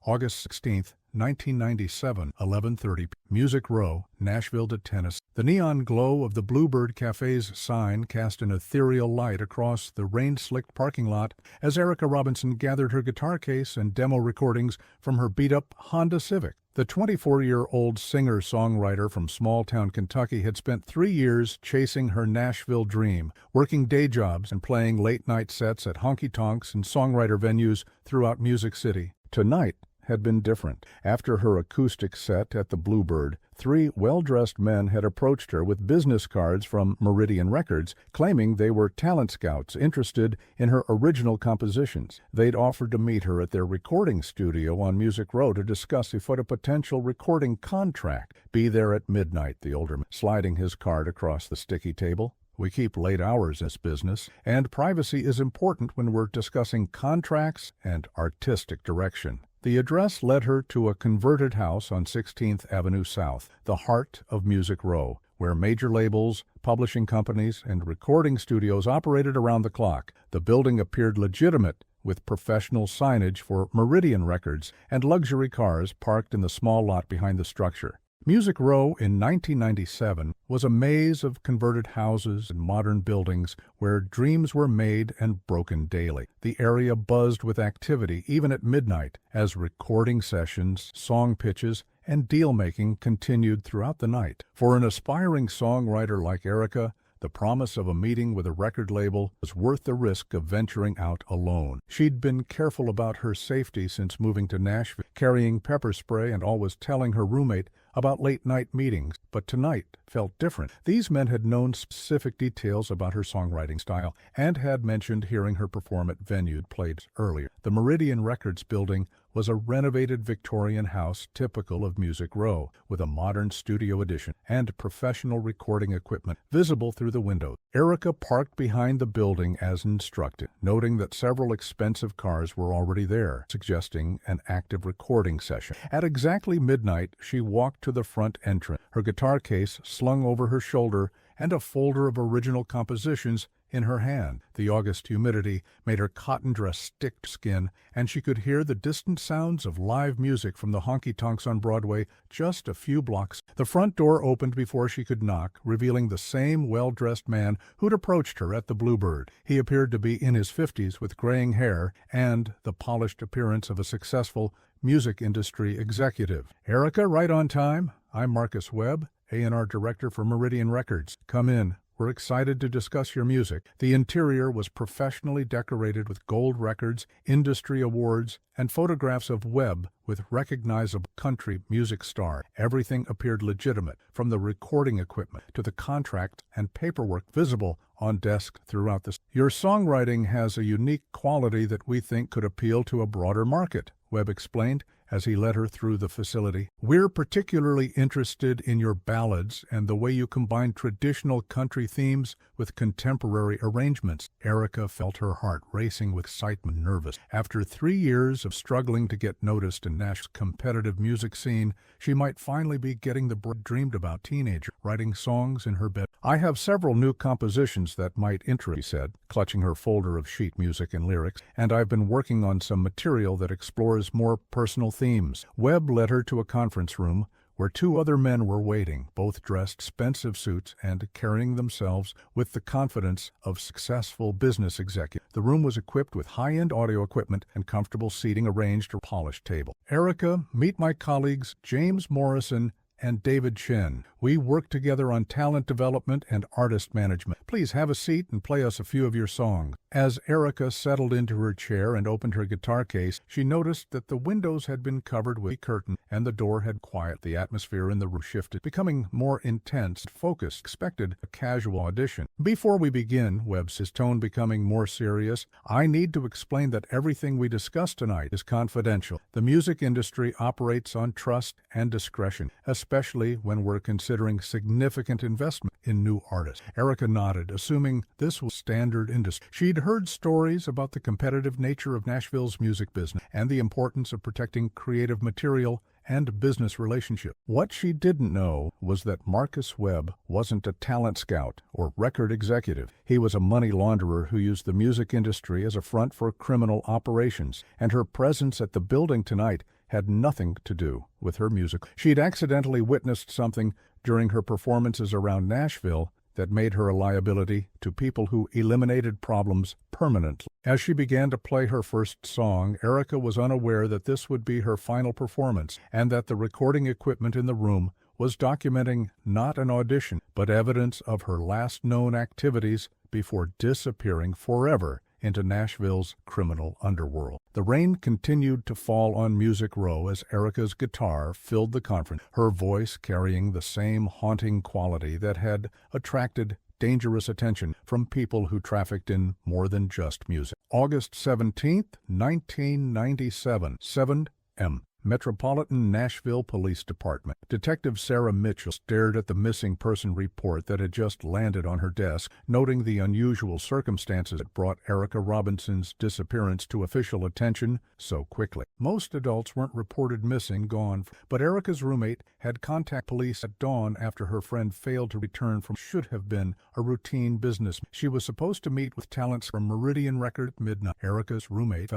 August 16, 1997, 11:30. Music Row, Nashville to Tennessee. The neon glow of the Bluebird Cafe's sign cast an ethereal light across the rain-slicked parking lot as Erica Robinson gathered her guitar case and demo recordings from her beat-up Honda Civic. The 24-year-old singer-songwriter from small-town Kentucky had spent 3 years chasing her Nashville dream, working day jobs and playing late-night sets at honky-tonks and songwriter venues throughout Music City. Tonight had been different. After her acoustic set at the Bluebird, 3 well-dressed men had approached her with business cards from Meridian Records, claiming they were talent scouts interested in her original compositions. They'd offered to meet her at their recording studio on Music Row to discuss a potential recording contract. Be there at midnight, the older man, sliding his card across the sticky table. We keep late hours in this business, and privacy is important when we're discussing contracts and artistic direction. The address led her to a converted house on 16th Avenue South, the heart of Music Row, where major labels, publishing companies, and recording studios operated around the clock. The building appeared legitimate, with professional signage for Meridian Records and luxury cars parked in the small lot behind the structure. Music Row in 1997 was a maze of converted houses and modern buildings where dreams were made and broken daily. The area buzzed with activity even at midnight as recording sessions, song pitches, and deal-making continued throughout the night. For an aspiring songwriter like Erica, the promise of a meeting with a record label was worth the risk of venturing out alone. She'd been careful about her safety since moving to Nashville, carrying pepper spray and always telling her roommate about late-night meetings, but tonight felt different. These men had known specific details about her songwriting style and had mentioned hearing her perform at venues played earlier. The Meridian Records building was a renovated Victorian house typical of Music Row, with a modern studio addition and professional recording equipment visible through the windows. Erica parked behind the building as instructed, noting that several expensive cars were already there, suggesting an active recording session. At exactly midnight, she walked to the front entrance, her guitar case slung over her shoulder and a folder of original compositions in her hand. The August humidity made her cotton dress stick to skin, and she could hear the distant sounds of live music from the honky-tonks on Broadway just a few blocks. The front door opened before she could knock, revealing the same well-dressed man who'd approached her at the Bluebird. He appeared to be in his 50s with graying hair and the polished appearance of a successful music industry executive. "Erica, right on time. I'm Marcus Webb, A&R Director for Meridian Records. Come in. We're excited to discuss your music." The interior was professionally decorated with gold records, industry awards, and photographs of Webb with recognizable country music star. Everything appeared legitimate, from the recording equipment to the contract and paperwork visible on desk throughout the. "Your songwriting has a unique quality that we think could appeal to a broader market," Webb explained as he led her through the facility. "We're particularly interested in your ballads and the way you combine traditional country themes with contemporary arrangements." Erica felt her heart racing with excitement and nervous. After 3 years of struggling to get noticed in Nashville's competitive music scene, she might finally be getting the dreamed about teenager, writing songs in her bed. "I have several new compositions that might interest," she said, clutching her folder of sheet music and lyrics, "and I've been working on some material that explores more personal themes." Webb led her to a conference room where 2 other men were waiting, both dressed expensive suits and carrying themselves with the confidence of successful business executives. The room was equipped with high-end audio equipment and comfortable seating arranged around a polished table. "Erica, meet my colleagues James Morrison and David Chen. We work together on talent development and artist management. Please have a seat and play us a few of your songs." As Erica settled into her chair and opened her guitar case, she noticed that the windows had been covered with a curtain and the door had quiet. The atmosphere in the room shifted, becoming more intense and focused. Expected a casual audition. "Before we begin," Webb's his tone becoming more serious, "I need to explain that everything we discuss tonight is confidential. The music industry operates on trust and discretion, especially when we're considering significant investment in new artists." Erica nodded, assuming this was standard industry. She'd heard stories about the competitive nature of Nashville's music business and the importance of protecting creative material and business relationships. What she didn't know was that Marcus Webb wasn't a talent scout or record executive. He was a money launderer who used the music industry as a front for criminal operations, and her presence at the building tonight had nothing to do with her music. She'd accidentally witnessed something during her performances around Nashville that made her a liability to people who eliminated problems permanently. As she began to play her first song, Erica was unaware that this would be her final performance and that the recording equipment in the room was documenting not an audition, but evidence of her last known activities before disappearing forever into Nashville's criminal underworld. The rain continued to fall on Music Row as Erica's guitar filled the conference, her voice carrying the same haunting quality that had attracted dangerous attention from people who trafficked in more than just music. August 17th, 1997, 7 m. Metropolitan Nashville Police Department. Detective Sarah Mitchell stared at the missing person report that had just landed on her desk, noting the unusual circumstances that brought Erica Robinson's disappearance to official attention so quickly. Most adults weren't reported missing, gone, but Erica's roommate had contacted police at dawn after her friend failed to return from should have been a routine business. She was supposed to meet with talents from Meridian Record at midnight. Erica's roommate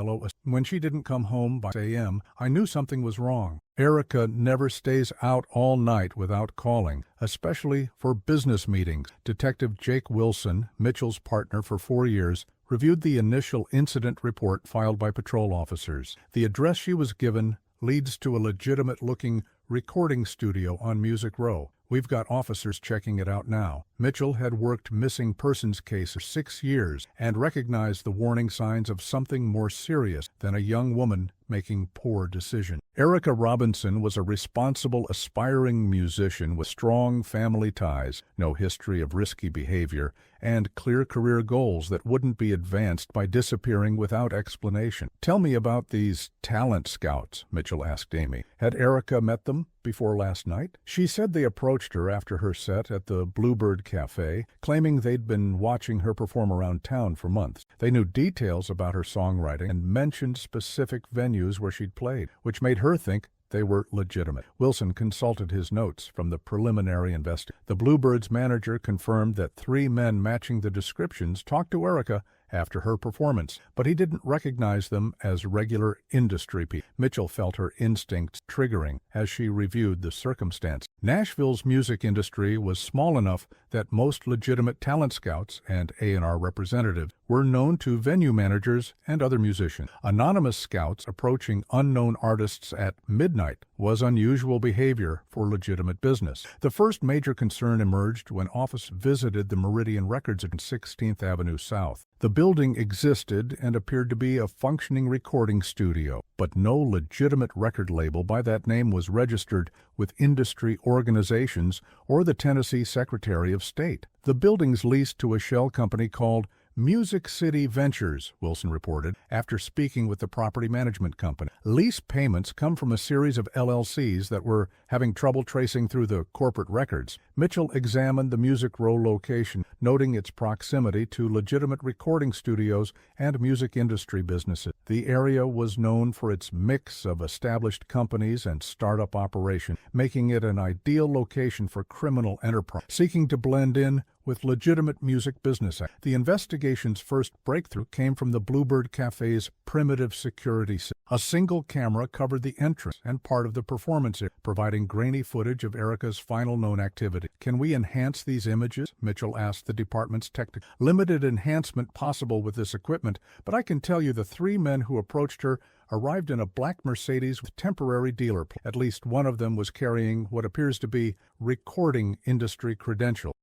when she didn't come home by 6 a.m., I knew something was wrong. Erica never stays out all night without calling, especially for business meetings. Detective Jake Wilson, Mitchell's partner for 4 years, reviewed the initial incident report filed by patrol officers. The address she was given leads to a legitimate-looking recording studio on Music Row. We've got officers checking it out now. Mitchell had worked missing persons cases for 6 years and recognized the warning signs of something more serious than a young woman making poor decisions. Erica Robinson was a responsible, aspiring musician with strong family ties, no history of risky behavior, and clear career goals that wouldn't be advanced by disappearing without explanation. "Tell me about these talent scouts," Mitchell asked Amy. Had Erica met them before last night? She said they approached her after her set at the Bluebird Cafe, claiming they'd been watching her perform around town for months. They knew details about her songwriting and mentioned specific venues where she'd played, which made her think they were legitimate. Wilson consulted his notes from the preliminary investigation. The Bluebird's manager confirmed that 3 men matching the descriptions talked to Erica after her performance, but he didn't recognize them as regular industry people. Mitchell felt her instincts triggering as she reviewed the circumstance. Nashville's music industry was small enough that most legitimate talent scouts and A&R representatives were known to venue managers and other musicians. Anonymous scouts approaching unknown artists at midnight was unusual behavior for legitimate business. The first major concern emerged when office visited the Meridian Records at 16th Avenue South. The building existed and appeared to be a functioning recording studio, but no legitimate record label by that name was registered with industry organizations or the Tennessee Secretary of State. The building's leased to a shell company called Music City Ventures, Wilson reported, after speaking with the property management company. Lease payments come from a series of LLCs that were having trouble tracing through the corporate records. Mitchell examined the Music Row location, noting its proximity to legitimate recording studios and music industry businesses. The area was known for its mix of established companies and startup operations, making it an ideal location for criminal enterprise seeking to blend in with legitimate music business. The investigation's first breakthrough came from the Bluebird Cafe's primitive security system. A single camera covered the entrance and part of the performance area, providing grainy footage of Erica's final known activity. "Can we enhance these images?" Mitchell asked the department's technical. "Limited enhancement possible with this equipment, but I can tell you the 3 men who approached her arrived in a black Mercedes with temporary dealer plates. At least one of them was carrying what appears to be recording industry credentials."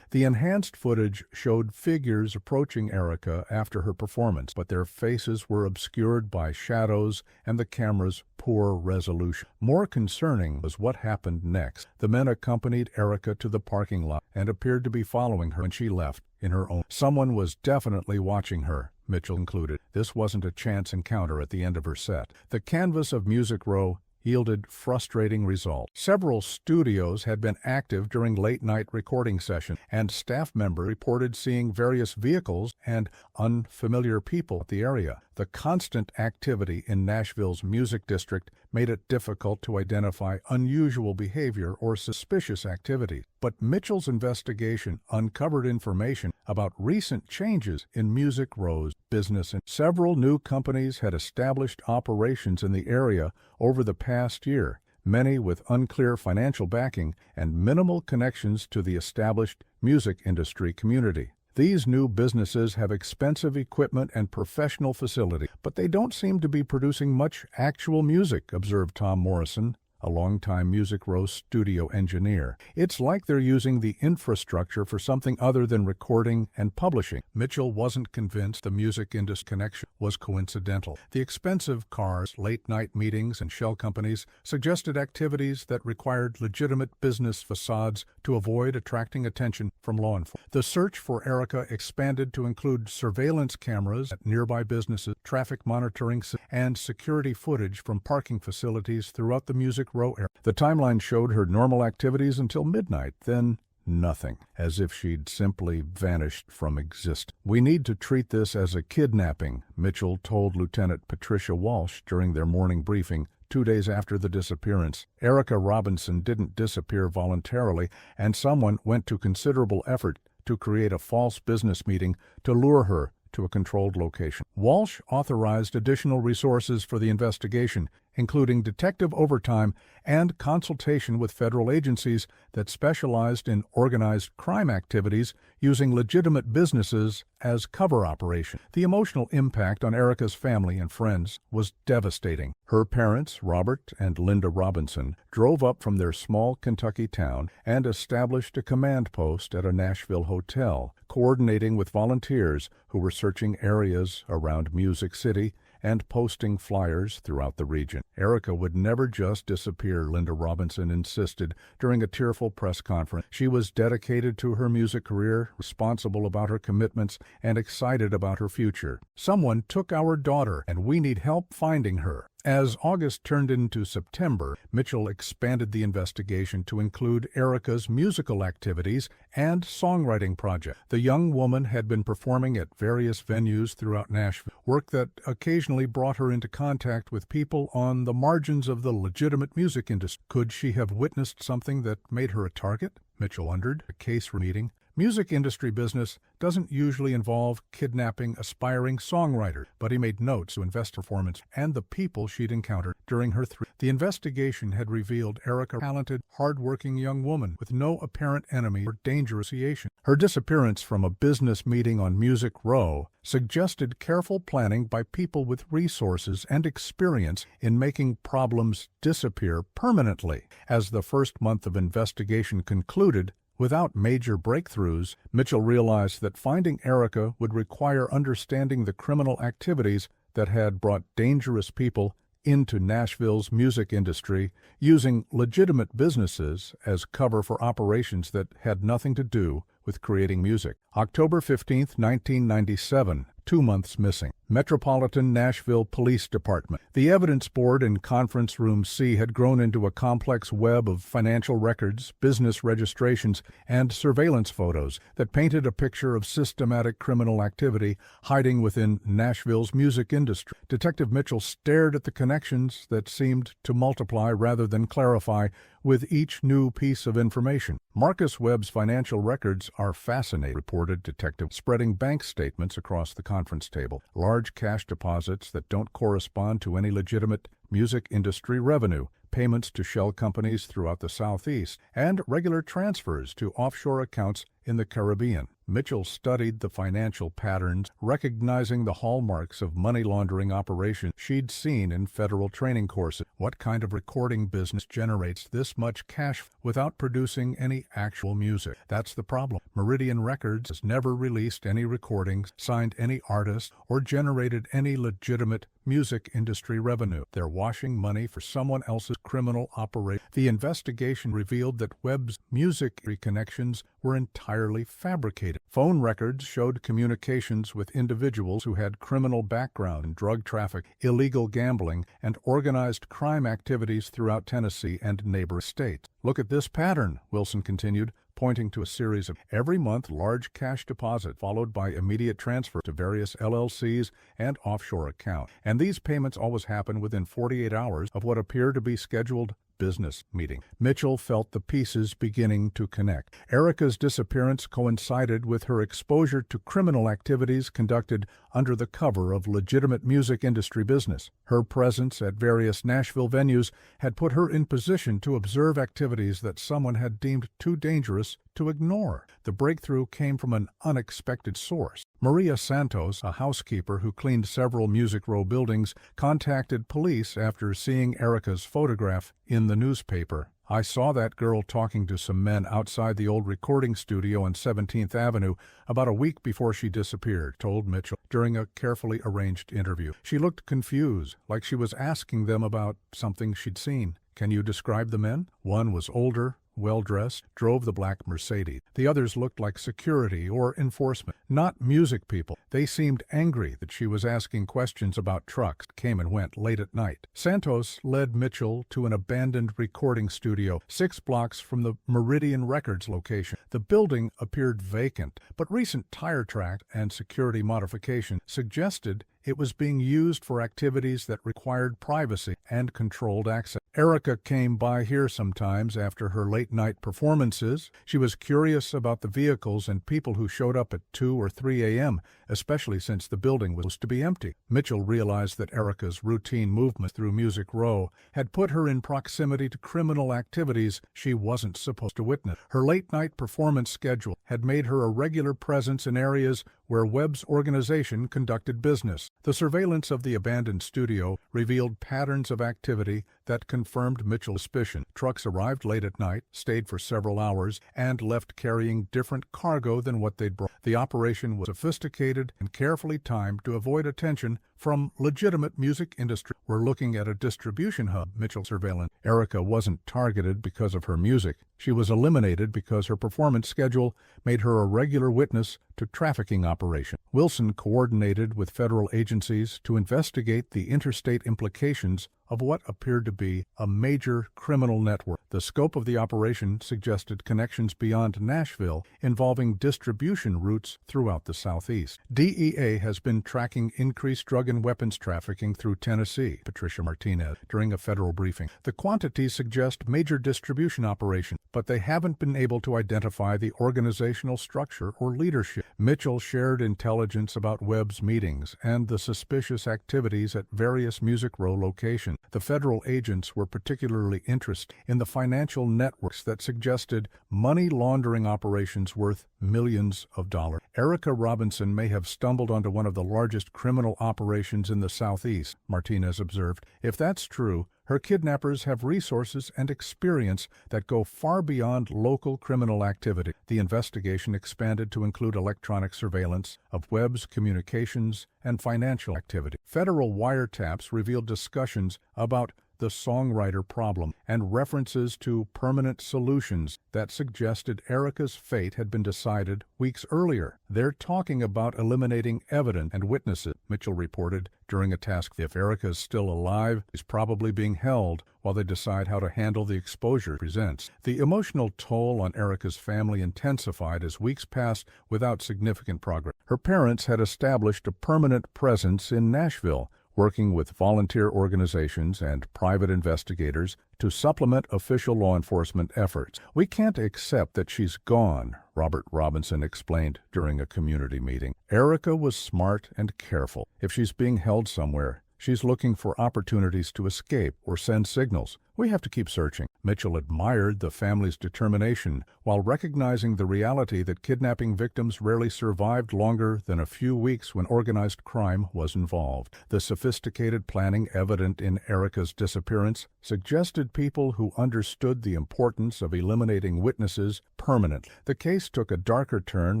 The enhanced footage showed figures approaching Erica after her performance, but their faces were obscured by shadows and the camera's poor resolution. More concerning was what happened next. The men accompanied Erica to the parking lot and appeared to be following her when she left in her own. Someone was definitely watching her, Mitchell concluded. This wasn't a chance encounter at the end of her set. The canvas of Music Row yielded frustrating results. Several studios had been active during late-night recording sessions, and staff members reported seeing various vehicles and unfamiliar people at the area. The constant activity in Nashville's music district made it difficult to identify unusual behavior or suspicious activity. But Mitchell's investigation uncovered information about recent changes in Music Row's business, and several new companies had established operations in the area over the past year, many with unclear financial backing and minimal connections to the established music industry community. These new businesses have expensive equipment and professional facilities, but they don't seem to be producing much actual music, observed Tom Morrison, a longtime Music Row studio engineer. It's like they're using the infrastructure for something other than recording and publishing. Mitchell wasn't convinced the music industry connection was coincidental. The expensive cars, late-night meetings, and shell companies suggested activities that required legitimate business facades to avoid attracting attention from law enforcement. The search for Erica expanded to include surveillance cameras at nearby businesses, traffic monitoring, and security footage from parking facilities throughout the Music Row area. The timeline showed her normal activities until midnight, then nothing, as if she'd simply vanished from existence. "We need to treat this as a kidnapping," Mitchell told Lieutenant Patricia Walsh during their morning briefing 2 days after the disappearance. Erica Robinson didn't disappear voluntarily, and someone went to considerable effort to create a false business meeting to lure her to a controlled location. Walsh authorized additional resources for the investigation, including detective overtime and consultation with federal agencies that specialized in organized crime activities using legitimate businesses as cover operations. The emotional impact on Erica's family and friends was devastating. Her parents, Robert and Linda Robinson, drove up from their small Kentucky town and established a command post at a Nashville hotel, coordinating with volunteers who were searching areas around Music City and posting flyers throughout the region. Erica would never just disappear, Linda Robinson insisted during a tearful press conference. She was dedicated to her music career, responsible about her commitments, and excited about her future. "Someone took our daughter, and we need help finding her." As August turned into September, Mitchell expanded the investigation to include Erica's musical activities and songwriting project. The young woman had been performing at various venues throughout Nashville, work that occasionally brought her into contact with people on the margins of the legitimate music industry. Could she have witnessed something that made her a target? Mitchell wondered. A case meeting. Music industry business doesn't usually involve kidnapping aspiring songwriters, but he made notes to invest performance and the people she'd encountered during her The investigation had revealed Erica, a talented, hard-working young woman with no apparent enemy or dangerous association. Her disappearance from a business meeting on Music Row suggested careful planning by people with resources and experience in making problems disappear permanently. As the first month of investigation concluded, without major breakthroughs, Mitchell realized that finding Erica would require understanding the criminal activities that had brought dangerous people into Nashville's music industry, using legitimate businesses as cover for operations that had nothing to do with creating music. October 15, 1997, 2 months missing. Metropolitan Nashville Police Department. The evidence board in Conference Room C had grown into a complex web of financial records, business registrations, and surveillance photos that painted a picture of systematic criminal activity hiding within Nashville's music industry. Detective Mitchell stared at the connections that seemed to multiply rather than clarify with each new piece of information. Marcus Webb's financial records are fascinating, reported Detective, spreading bank statements across the conference table. Large cash deposits that don't correspond to any legitimate music industry revenue, payments to shell companies throughout the Southeast, and regular transfers to offshore accounts in the Caribbean. Mitchell studied the financial patterns, recognizing the hallmarks of money laundering operations she'd seen in federal training courses. What kind of recording business generates this much cash without producing any actual music? That's the problem. Meridian Records has never released any recordings, signed any artists, or generated any legitimate music industry revenue. They're washing money for someone else's criminal operation. The investigation revealed that Webb's music connections were entirely entirely fabricated. Phone records showed communications with individuals who had criminal background in drug trafficking, illegal gambling, and organized crime activities throughout Tennessee and neighboring states. "Look at this pattern," Wilson continued, pointing to a series of every month large cash deposit followed by immediate transfer to various LLCs and offshore accounts. And these payments always happen within 48 hours of what appear to be scheduled business meeting. Mitchell felt the pieces beginning to connect. Erica's disappearance coincided with her exposure to criminal activities conducted under the cover of legitimate music industry business. Her presence at various Nashville venues had put her in position to observe activities that someone had deemed too dangerous to ignore. The breakthrough came from an unexpected source. Maria Santos, a housekeeper who cleaned several Music Row buildings, contacted police after seeing Erica's photograph in the newspaper. "I saw that girl talking to some men outside the old recording studio on 17th Avenue about a week before she disappeared," told Mitchell during a carefully arranged interview. "She looked confused, like she was asking them about something she'd seen." "Can you describe the men?" "One was older, well-dressed, drove the black Mercedes. The others looked like security or enforcement, not music people. They seemed angry that she was asking questions about trucks, came and went late at night." Santos led Mitchell to an abandoned recording studio 6 blocks from the Meridian Records location. The building appeared vacant, but recent tire track and security modification suggested it was being used for activities that required privacy and controlled access. Erica came by here sometimes after her late-night performances. She was curious about the vehicles and people who showed up at 2 or 3 a.m., especially since the building was to be empty. Mitchell realized that Erica's routine movement through Music Row had put her in proximity to criminal activities she wasn't supposed to witness. Her late-night performance schedule had made her a regular presence in areas where Webb's organization conducted business. The surveillance of the abandoned studio revealed patterns of activity that confirmed Mitchell's suspicion. Trucks arrived late at night, stayed for several hours, and left carrying different cargo than what they'd brought. The operation was sophisticated and carefully timed to avoid attention from legitimate music industry. "We're looking at a distribution hub," Mitchell surveillance. Erica wasn't targeted because of her music. She was eliminated because her performance schedule made her a regular witness to trafficking operations. Wilson coordinated with federal agencies to investigate the interstate implications of what appeared to be a major criminal network. The scope of the operation suggested connections beyond Nashville involving distribution routes throughout the Southeast. DEA has been tracking increased drug and weapons trafficking through Tennessee, Patricia Martinez, during a federal briefing. The quantities suggest major distribution operations, but they haven't been able to identify the organizational structure or leadership. Mitchell shared intelligence about Webb's meetings and the suspicious activities at various Music Row locations. The federal agents were particularly interested in the financial networks that suggested money laundering operations worth millions of dollars. Erica Robinson may have stumbled onto one of the largest criminal operations in the Southeast, Martinez observed. If that's true, her kidnappers have resources and experience that go far beyond local criminal activity. The investigation expanded to include electronic surveillance of Webb's communications and financial activity. Federal wiretaps revealed discussions about the songwriter problem and references to permanent solutions that suggested Erica's fate had been decided weeks earlier. "They're talking about eliminating evidence and witnesses," Mitchell reported during a task. "If Erica is still alive, she's probably being held while they decide how to handle the exposure it presents." The emotional toll on Erica's family intensified as weeks passed without significant progress. Her parents had established a permanent presence in Nashville, working with volunteer organizations and private investigators to supplement official law enforcement efforts. "We can't accept that she's gone," Robert Robinson explained during a community meeting. "Erica was smart and careful. If she's being held somewhere, she's looking for opportunities to escape or send signals. We have to keep searching." Mitchell admired the family's determination while recognizing the reality that kidnapping victims rarely survived longer than a few weeks when organized crime was involved. The sophisticated planning evident in Erica's disappearance suggested people who understood the importance of eliminating witnesses permanently. The case took a darker turn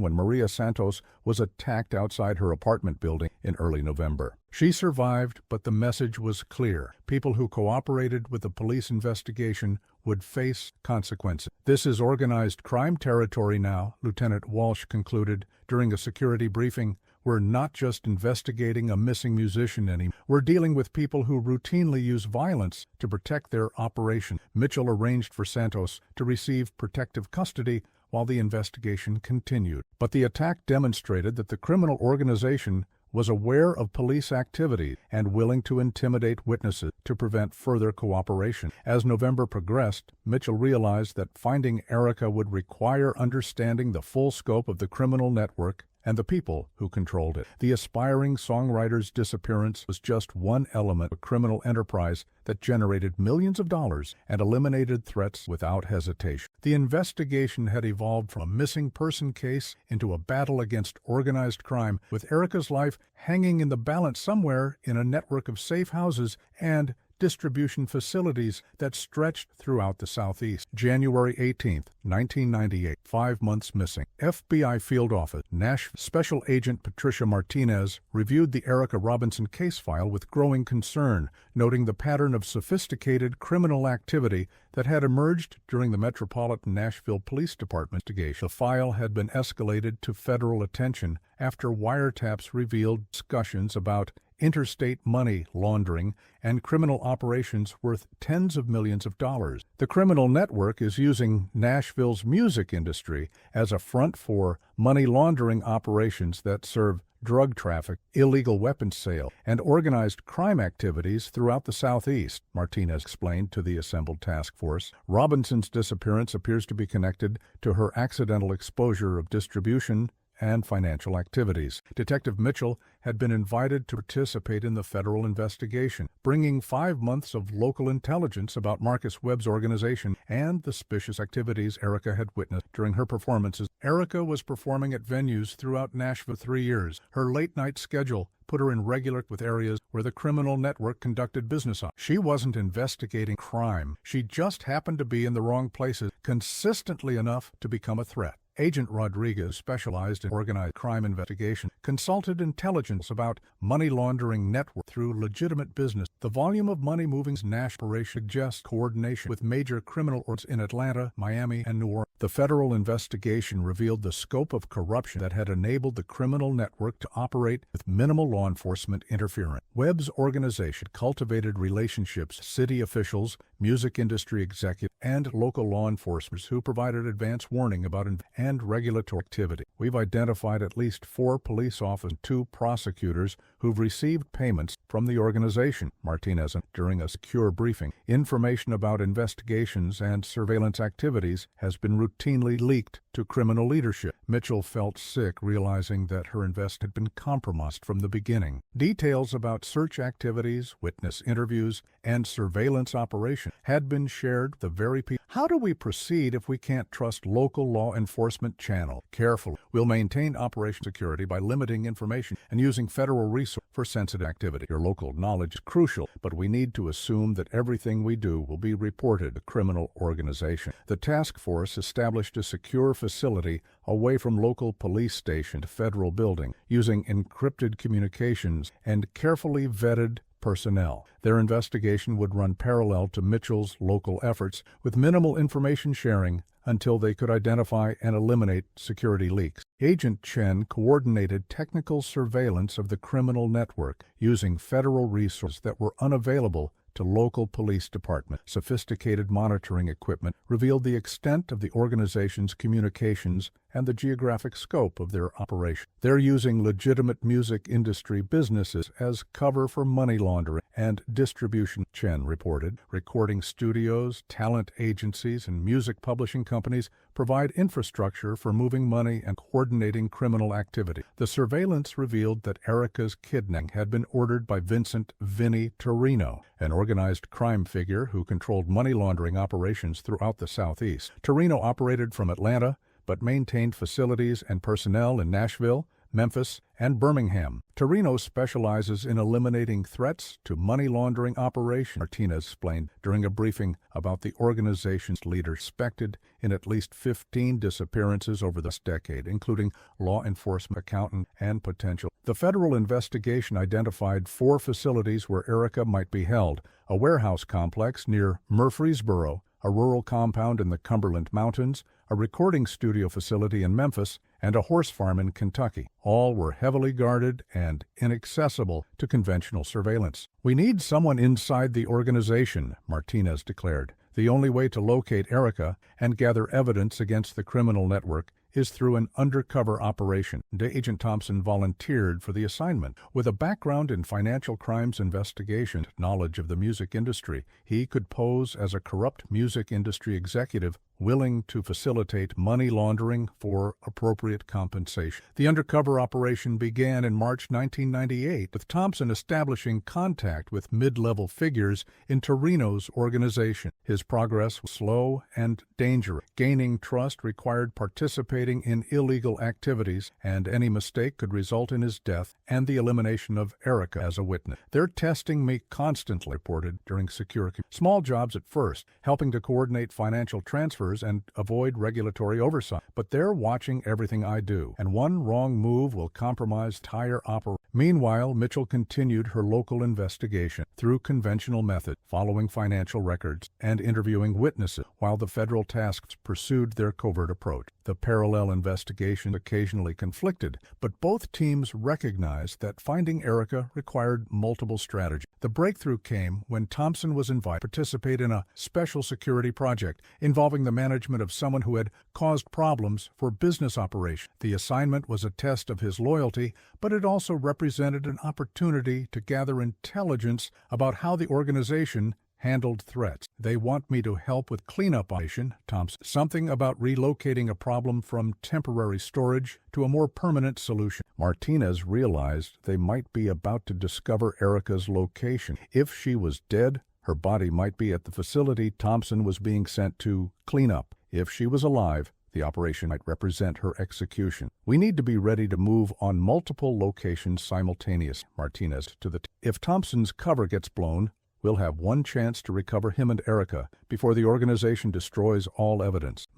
when Maria Santos was attacked outside her apartment building in early November. She survived, but the message was clear. People who cooperated with the police police investigation would face consequences. "This is organized crime territory now," Lieutenant Walsh concluded during a security briefing. "We're not just investigating a missing musician anymore. We're dealing with people who routinely use violence to protect their operation." Mitchell arranged for Santos to receive protective custody while the investigation continued. But the attack demonstrated that the criminal organization was aware of police activity and willing to intimidate witnesses to prevent further cooperation. As November progressed, Mitchell realized that finding Erica would require understanding the full scope of the criminal network and the people who controlled it. The aspiring songwriter's disappearance was just one element of a criminal enterprise that generated millions of dollars and eliminated threats without hesitation. The investigation had evolved from a missing person case into a battle against organized crime, with Erica's life hanging in the balance somewhere in a network of safe houses and distribution facilities that stretched throughout the Southeast. January 18, 1998, 5 months missing. FBI Field Office, Nashville. Special Agent Patricia Martinez reviewed the Erica Robinson case file with growing concern, noting the pattern of sophisticated criminal activity that had emerged during the Metropolitan Nashville Police Department investigation. The file had been escalated to federal attention after wiretaps revealed discussions about interstate money laundering and criminal operations worth tens of millions of dollars. The criminal network is using Nashville's music industry as a front for money laundering operations that serve drug traffic, illegal weapons sale, and organized crime activities throughout the Southeast, Martinez explained to the assembled task force. Robinson's disappearance appears to be connected to her accidental exposure of distribution and financial activities. Detective Mitchell had been invited to participate in the federal investigation, bringing 5 months of local intelligence about Marcus Webb's organization and the suspicious activities Erica had witnessed during her performances. Erica was performing at venues throughout Nashville for 3 years. Her late-night schedule put her in regular with areas where the criminal network conducted business on. She wasn't investigating crime. She just happened to be in the wrong places consistently enough to become a threat. Agent Rodriguez, specialized in organized crime investigation, consulted intelligence about money laundering network through legitimate business. The volume of money moving Nashville suggests coordination with major criminal orgs in Atlanta, Miami, and New Orleans. The federal investigation revealed the scope of corruption that had enabled the criminal network to operate with minimal law enforcement interference. Webb's organization cultivated relationships with city officials, music industry executives, and local law enforcement who provided advance warning about and regulatory activity. We've identified at least 4 police officers and 2 prosecutors who've received payments from the organization, Martinez said during a secure briefing. Information about investigations and surveillance activities has been routinely leaked to criminal leadership. Mitchell felt sick realizing that her invest had been compromised from the beginning. Details about search activities, witness interviews, and surveillance operations had been shared with the very people. How do we proceed if we can't trust local law enforcement channel? Carefully, we'll maintain operation security by limiting information and using federal resources for sensitive activity. Your local knowledge is crucial, but we need to assume that everything we do will be reported to criminal organization. The task force established a secure facility away from local police station to federal building, using encrypted communications and carefully vetted personnel. Their investigation would run parallel to Mitchell's local efforts, with minimal information sharing until they could identify and eliminate security leaks. Agent Chen coordinated technical surveillance of the criminal network using federal resources that were unavailable to local police departments. Sophisticated monitoring equipment revealed the extent of the organization's communications and the geographic scope of their operation. They're using legitimate music industry businesses as cover for money laundering and distribution, Chen reported. Recording studios, talent agencies, and music publishing companies provide infrastructure for moving money and coordinating criminal activity. The surveillance revealed that Erica's kidnapping had been ordered by Vincent "Vinny" Torino, an organized crime figure who controlled money laundering operations throughout the Southeast. Torino operated from Atlanta, but maintained facilities and personnel in Nashville, Memphis, and Birmingham. Torino specializes in eliminating threats to money laundering operations, Martinez explained during a briefing about the organization's leader suspected in at least 15 disappearances over this decade, including law enforcement, accountant, and potential. The federal investigation identified 4 facilities where Erica might be held: a warehouse complex near Murfreesboro, a rural compound in the Cumberland Mountains, a recording studio facility in Memphis, and a horse farm in Kentucky. All were heavily guarded and inaccessible to conventional surveillance. "We need someone inside the organization," Martinez declared. "The only way to locate Erica and gather evidence against the criminal network is through an undercover operation." Agent Thompson volunteered for the assignment. With a background in financial crimes investigation and knowledge of the music industry, he could pose as a corrupt music industry executive willing to facilitate money laundering for appropriate compensation. The undercover operation began in March 1998, with Thompson establishing contact with mid-level figures in Torino's organization. His progress was slow and dangerous. Gaining trust required participating in illegal activities, and any mistake could result in his death and the elimination of Erica as a witness. "They're testing me constantly," reported during security. "Small jobs at first, helping to coordinate financial transfers and avoid regulatory oversight. But they're watching everything I do, and one wrong move will compromise entire operation." Meanwhile, Mitchell continued her local investigation through conventional methods, following financial records and interviewing witnesses, while the federal tasks pursued their covert approach. The parallel investigation occasionally conflicted, but both teams recognized that finding Erica required multiple strategies. The breakthrough came when Thompson was invited to participate in a special security project involving the management of someone who had caused problems for business operations. The assignment was a test of his loyalty, but it also represented an opportunity to gather intelligence about how the organization handled threats. "They want me to help with cleanup operation," Thompson. "Something about relocating a problem from temporary storage to a more permanent solution." Martinez realized they might be about to discover Erica's location. If she was dead, her body might be at the facility Thompson was being sent to clean up. If she was alive, the operation might represent her execution. "We need to be ready to move on multiple locations simultaneously," Martinez to the team. "If Thompson's cover gets blown, we'll have one chance to recover him and Erica before the organization destroys all evidence."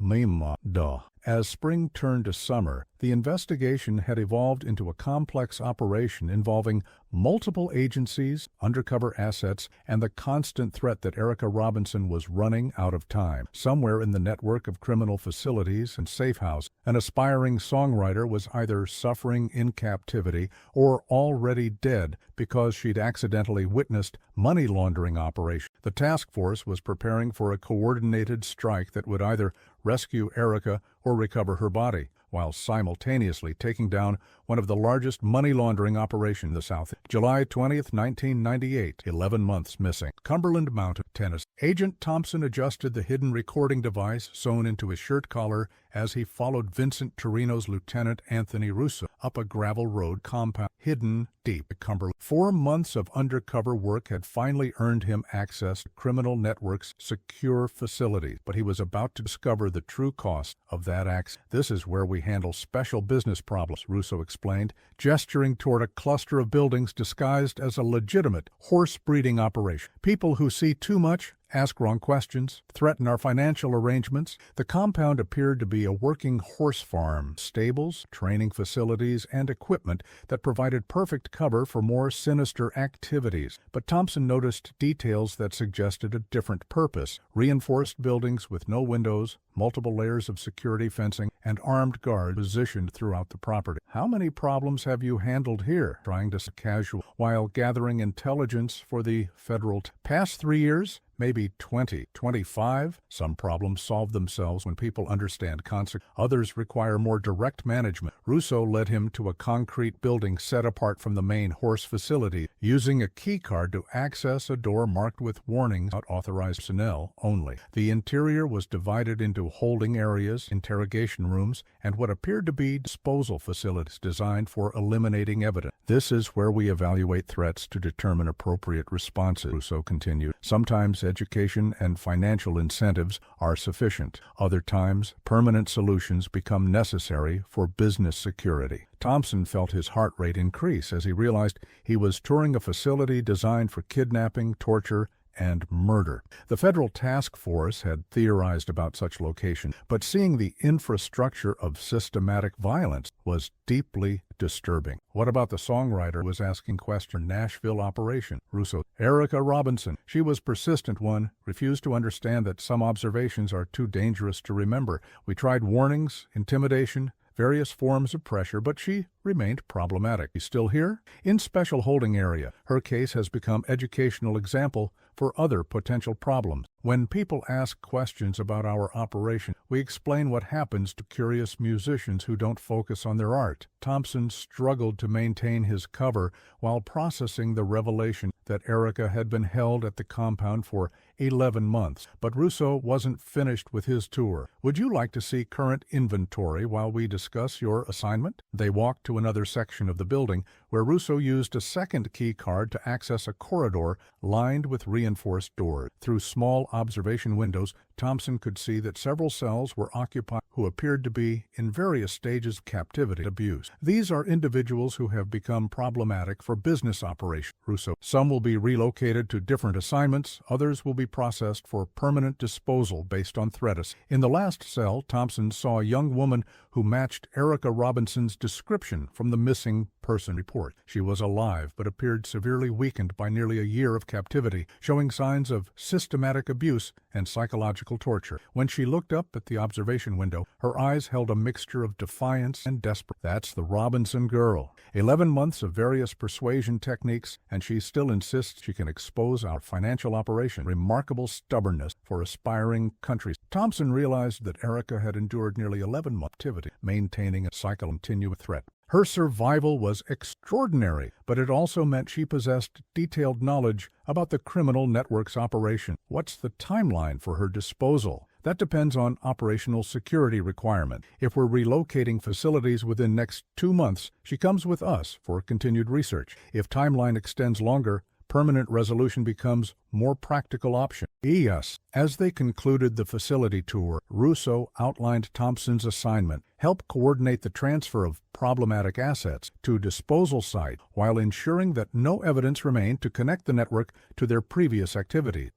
As spring turned to summer, the investigation had evolved into a complex operation involving multiple agencies, undercover assets, and the constant threat that Erica Robinson was running out of time. Somewhere in the network of criminal facilities and safe houses, an aspiring songwriter was either suffering in captivity or already dead because she'd accidentally witnessed money laundering operations. The task force was preparing for a coordinated strike that would either rescue Erica or recover her body, while simultaneously taking down one of the largest money laundering operations in the South. July 20th, 1998, 11 months missing. Cumberland Mountain, Tennessee. Agent Thompson adjusted the hidden recording device sewn into his shirt collar as he followed Vincent Torino's Lieutenant Anthony Russo up a gravel road compound hidden deep in Cumberland. 4 months of undercover work had finally earned him access to criminal networks' secure facilities, but he was about to discover the true cost of that access. "This is where we handle special business problems," Russo explained, gesturing toward a cluster of buildings disguised as a legitimate horse breeding operation. "People who see too much, ask wrong questions, threaten our financial arrangements." The compound appeared to be a working horse farm, stables, training facilities, and equipment that provided perfect cover for more sinister activities. But Thompson noticed details that suggested a different purpose: reinforced buildings with no windows, multiple layers of security fencing, and armed guards positioned throughout the property. "How many problems have you handled here?" trying to say casual, while gathering intelligence for the federal past 3 years? Maybe 20, 25. Some problems solve themselves when people understand consequences. Others require more direct management. Russo led him to a concrete building set apart from the main horse facility, using a key card to access a door marked with warnings about authorized personnel only. The interior was divided into holding areas, interrogation rooms, and what appeared to be disposal facilities designed for eliminating evidence. "This is where we evaluate threats to determine appropriate responses," Russo continued. "Sometimes education and financial incentives are sufficient. Other times, permanent solutions become necessary for business security. Thompson felt his heart rate increase as he realized he was touring a facility designed for kidnapping, torture, and murder. The federal task force had theorized about such locations, but seeing the infrastructure of systematic violence was deeply disturbing. What about the songwriter who was asking question Nashville operation? Russo. Erica Robinson. She was persistent one, refused to understand that some observations are too dangerous to remember. We tried warnings, intimidation, various forms of pressure, but she remained problematic. She's still here? In special holding area. Her case has become educational example for other potential problems. When people ask questions about our operation, we explain what happens to curious musicians who don't focus on their art. Thompson struggled to maintain his cover while processing the revelation that Erica had been held at the compound for 11 months. But Russo wasn't finished with his tour. Would you like to see current inventory while we discuss your assignment? They walked to another section of the building where Russo used a second key card to access a corridor lined with reinforced doors. Through small observation windows, Thompson could see that several cells were occupied who appeared to be in various stages of captivity and abuse. These are individuals who have become problematic for business operations. Russo. Some will be relocated to different assignments, others will be processed for permanent disposal based on threat. In the last cell, Thompson saw a young woman who matched Erica Robinson's description from the missing person report. She was alive but appeared severely weakened by nearly a year of captivity, showing signs of systematic abuse and psychological torture. When she looked up at the observation window, her eyes held a mixture of defiance and desperation. That's the Robinson girl. 11 months of various persuasion techniques, and she still insists she can expose our financial operation. Remarkable stubbornness for aspiring countries. Thompson realized that Erica had endured nearly 11 months of activity, maintaining a cycle of continuous threat. Her survival was extraordinary, but it also meant she possessed detailed knowledge about the criminal network's operation. What's the timeline for her disposal? That depends on operational security requirement. If we're relocating facilities within next 2 months, she comes with us for continued research. If timeline extends longer, permanent resolution becomes more practical option. Yes. As they concluded the facility tour, Russo outlined Thompson's assignment: help coordinate the transfer of problematic assets to disposal site while ensuring that no evidence remained to connect the network to their previous activity.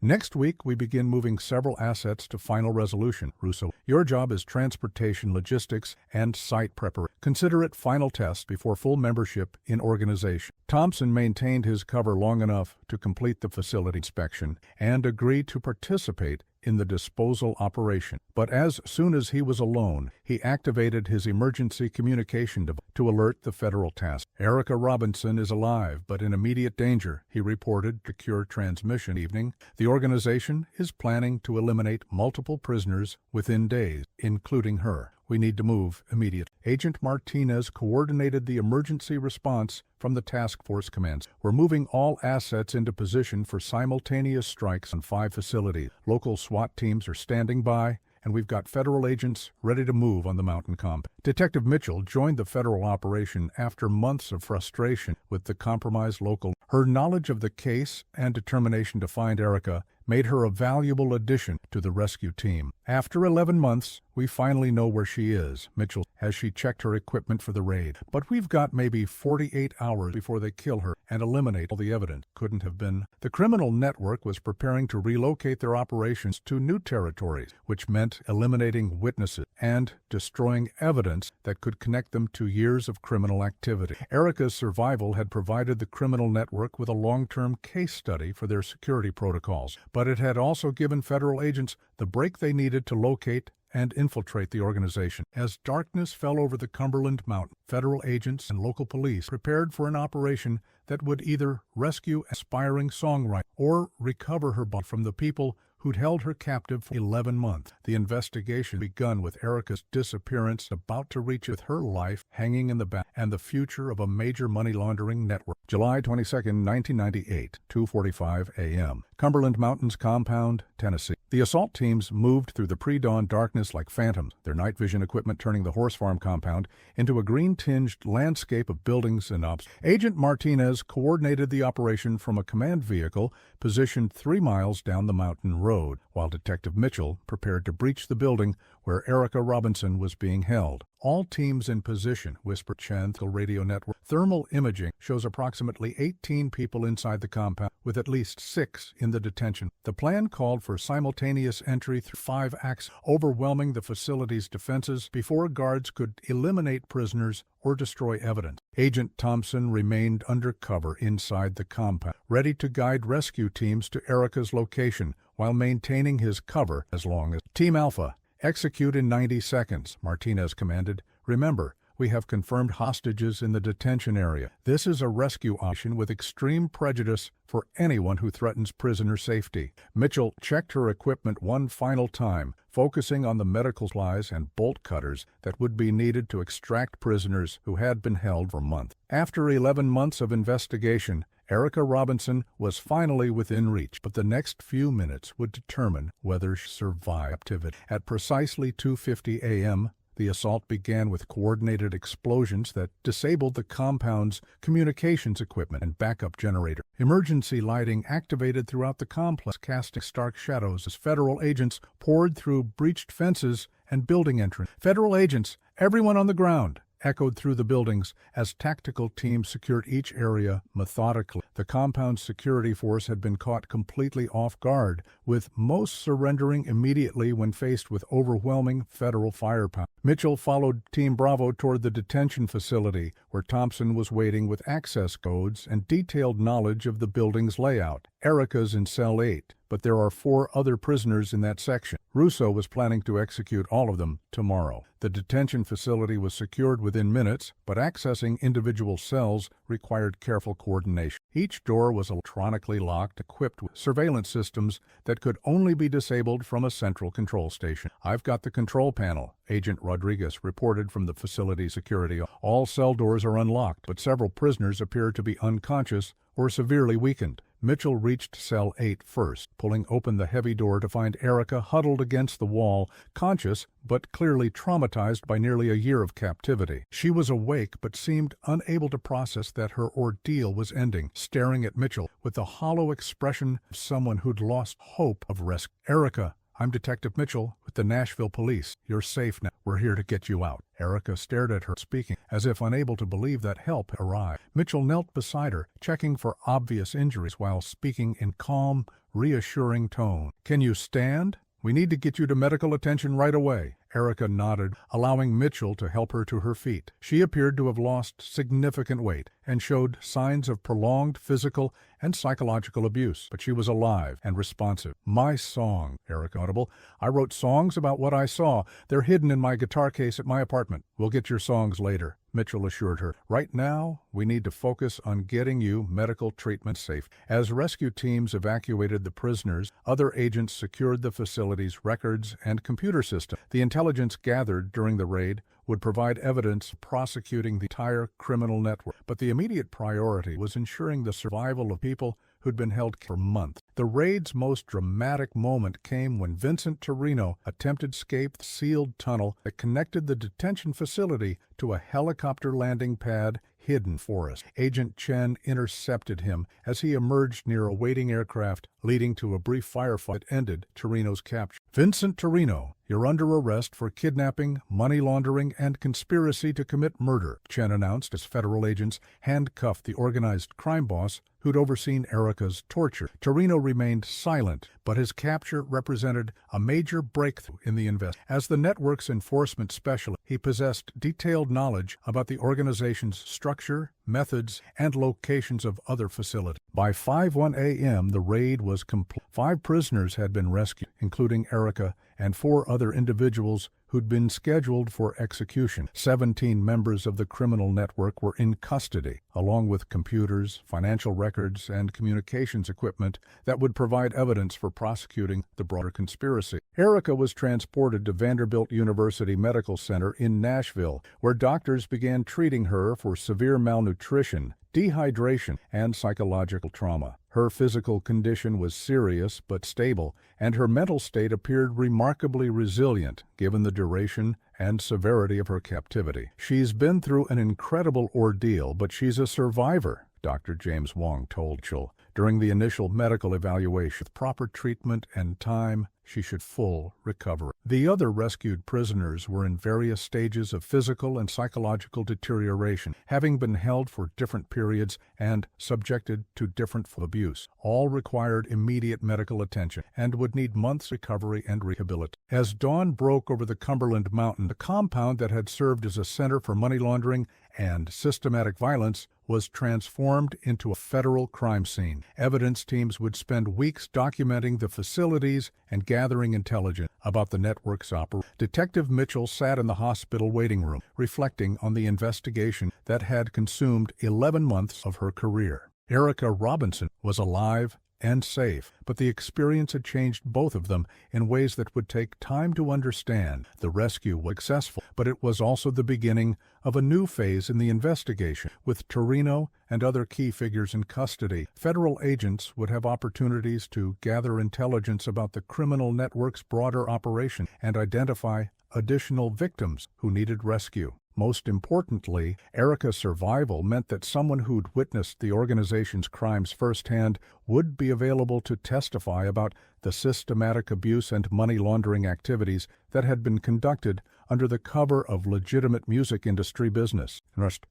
Next week, we begin moving several assets to final resolution. Russo, your job is transportation, logistics, and site preparation. Consider it final test before full membership in organization. Thompson maintained his cover long enough to complete the facility inspection and agreed to participate in the disposal operation. But as soon as he was alone, he activated his emergency communication device to alert the federal task. Erica Robinson is alive, but in immediate danger, he reported. Secure transmission evening. The organization is planning to eliminate multiple prisoners within days, including her. We need to move immediately. Agent Martinez coordinated the emergency response from the task force commands. We're moving all assets into position for simultaneous strikes on 5 facilities. Local SWAT teams are standing by, and we've got federal agents ready to move on the mountain compound. Detective Mitchell joined the federal operation after months of frustration with the compromised local. Her knowledge of the case and determination to find Erica made her a valuable addition to the rescue team. After 11 months, we finally know where she is. Mitchell, has she checked her equipment for the raid? But we've got maybe 48 hours before they kill her and eliminate all the evidence. Couldn't have been. The criminal network was preparing to relocate their operations to new territories, which meant eliminating witnesses and destroying evidence that could connect them to years of criminal activity. Erica's survival had provided the criminal network with a long-term case study for their security protocols, but it had also given federal agents the break they needed to locate and infiltrate the organization. As darkness fell over the Cumberland Mountain, federal agents and local police prepared for an operation that would either rescue an aspiring songwriter or recover her body from the people who'd held her captive for 11 months. The investigation begun with Erica's disappearance about to reach with her life hanging in the back and the future of a major money laundering network. July 22, 1998, 2:45 a.m. Cumberland Mountains Compound, Tennessee. The assault teams moved through the pre-dawn darkness like phantoms, their night vision equipment turning the horse farm compound into a green-tinged landscape of buildings and obstacles. Agent Martinez coordinated the operation from a command vehicle positioned 3 miles down the mountain road, while Detective Mitchell prepared to breach the building where Erica Robinson was being held. All teams in position, whispered Chanthal radio network. Thermal imaging shows approximately 18 people inside the compound, with at least 6 in the detention. The plan called for simultaneous entry through 5 acts, overwhelming the facility's defenses before guards could eliminate prisoners or destroy evidence. Agent Thompson remained undercover inside the compound, ready to guide rescue teams to Erica's location while maintaining his cover as long as Team Alpha. Execute in 90 seconds, Martinez commanded. Remember, we have confirmed hostages in the detention area. This is a rescue operation with extreme prejudice for anyone who threatens prisoner safety. Mitchell checked her equipment one final time, focusing on the medical supplies and bolt cutters that would be needed to extract prisoners who had been held for months. After 11 months of investigation, Erica Robinson was finally within reach, but the next few minutes would determine whether she survived captivity. At precisely 2:50 a.m., the assault began with coordinated explosions that disabled the compound's communications equipment and backup generator. Emergency lighting activated throughout the complex, casting stark shadows as federal agents poured through breached fences and building entrances. Federal agents, everyone on the ground, echoed through the buildings as tactical teams secured each area methodically. The compound's security force had been caught completely off guard, with most surrendering immediately when faced with overwhelming federal firepower. Mitchell followed Team Bravo toward the detention facility, where Thompson was waiting with access codes and detailed knowledge of the building's layout. Erica's in Cell 8, but there are 4 other prisoners in that section. Russo was planning to execute all of them tomorrow. The detention facility was secured within minutes, but accessing individual cells required careful coordination. Each door was electronically locked, equipped with surveillance systems that could only be disabled from a central control station. "I've got the control panel," Agent Rodriguez reported from the facility security. "All cell doors are unlocked, but several prisoners appear to be unconscious or severely weakened." Mitchell reached Cell 8 first, pulling open the heavy door to find Erica huddled against the wall, conscious but clearly traumatized by nearly a year of captivity. She was awake but seemed unable to process that her ordeal was ending, staring at Mitchell with the hollow expression of someone who'd lost hope of rescue. "Erica, I'm Detective Mitchell with the Nashville police. You're safe now. We're here to get you out." Erica stared at her, speaking, as if unable to believe that help had arrived. Mitchell knelt beside her, checking for obvious injuries while speaking in calm, reassuring tone. "Can you stand? We need to get you to medical attention right away." Erica nodded, allowing Mitchell to help her to her feet. She appeared to have lost significant weight and showed signs of prolonged physical and psychological abuse, but she was alive and responsive. "My song," Erica audible. "I wrote songs about what I saw. They're hidden in my guitar case at my apartment. We'll get your songs later," Mitchell assured her. "Right now, we need to focus on getting you medical treatment safe." As rescue teams evacuated the prisoners, other agents secured the facility's records and computer system. The intelligence gathered during the raid would provide evidence prosecuting the entire criminal network. But the immediate priority was ensuring the survival of people who'd been held for months. The raid's most dramatic moment came when Vincent Torino attempted to escape the sealed tunnel that connected the detention facility to a helicopter landing pad hidden forest. Agent Chen intercepted him as he emerged near a waiting aircraft, leading to a brief firefight that ended Torino's capture. "Vincent Torino, you're under arrest for kidnapping, money laundering, and conspiracy to commit murder," Chen announced as federal agents handcuffed the organized crime boss who'd overseen Erica's torture. Torino remained silent, but his capture represented a major breakthrough in the investigation. As the network's enforcement specialist, he possessed detailed knowledge about the organization's structure, methods, and locations of other facilities. By 5:01 a.m., the raid was complete. 5 prisoners had been rescued, including Erica and 4 other individuals who'd been scheduled for execution. 17 members of the criminal network were in custody, along with computers, financial records, and communications equipment that would provide evidence for prosecuting the broader conspiracy. Erica was transported to Vanderbilt University Medical Center in Nashville, where doctors began treating her for severe malnutrition, dehydration, and psychological trauma. Her physical condition was serious but stable, and her mental state appeared remarkably resilient given the duration and severity of her captivity. She's been through an incredible ordeal, but she's a survivor, Dr. James Wong told Chul. During the initial medical evaluation, with proper treatment and time, she should full recovery. The other rescued prisoners were in various stages of physical and psychological deterioration, having been held for different periods and subjected to different abuse. All required immediate medical attention and would need months' recovery and rehabilitation. As dawn broke over the Cumberland Mountain, the compound that had served as a center for money laundering and systematic violence was transformed into a federal crime scene. Evidence teams would spend weeks documenting the facilities and gathering intelligence about the network's operation. Detective Mitchell sat in the hospital waiting room, reflecting on the investigation that had consumed 11 months of her career. Erica Robinson was alive and safe, but the experience had changed both of them in ways that would take time to understand. The rescue was successful, but it was also the beginning of a new phase in the investigation. With Torino and other key figures in custody, federal agents would have opportunities to gather intelligence about the criminal network's broader operation and identify additional victims who needed rescue. Most importantly, Erica's survival meant that someone who'd witnessed the organization's crimes firsthand would be available to testify about the systematic abuse and money laundering activities that had been conducted under the cover of legitimate music industry business.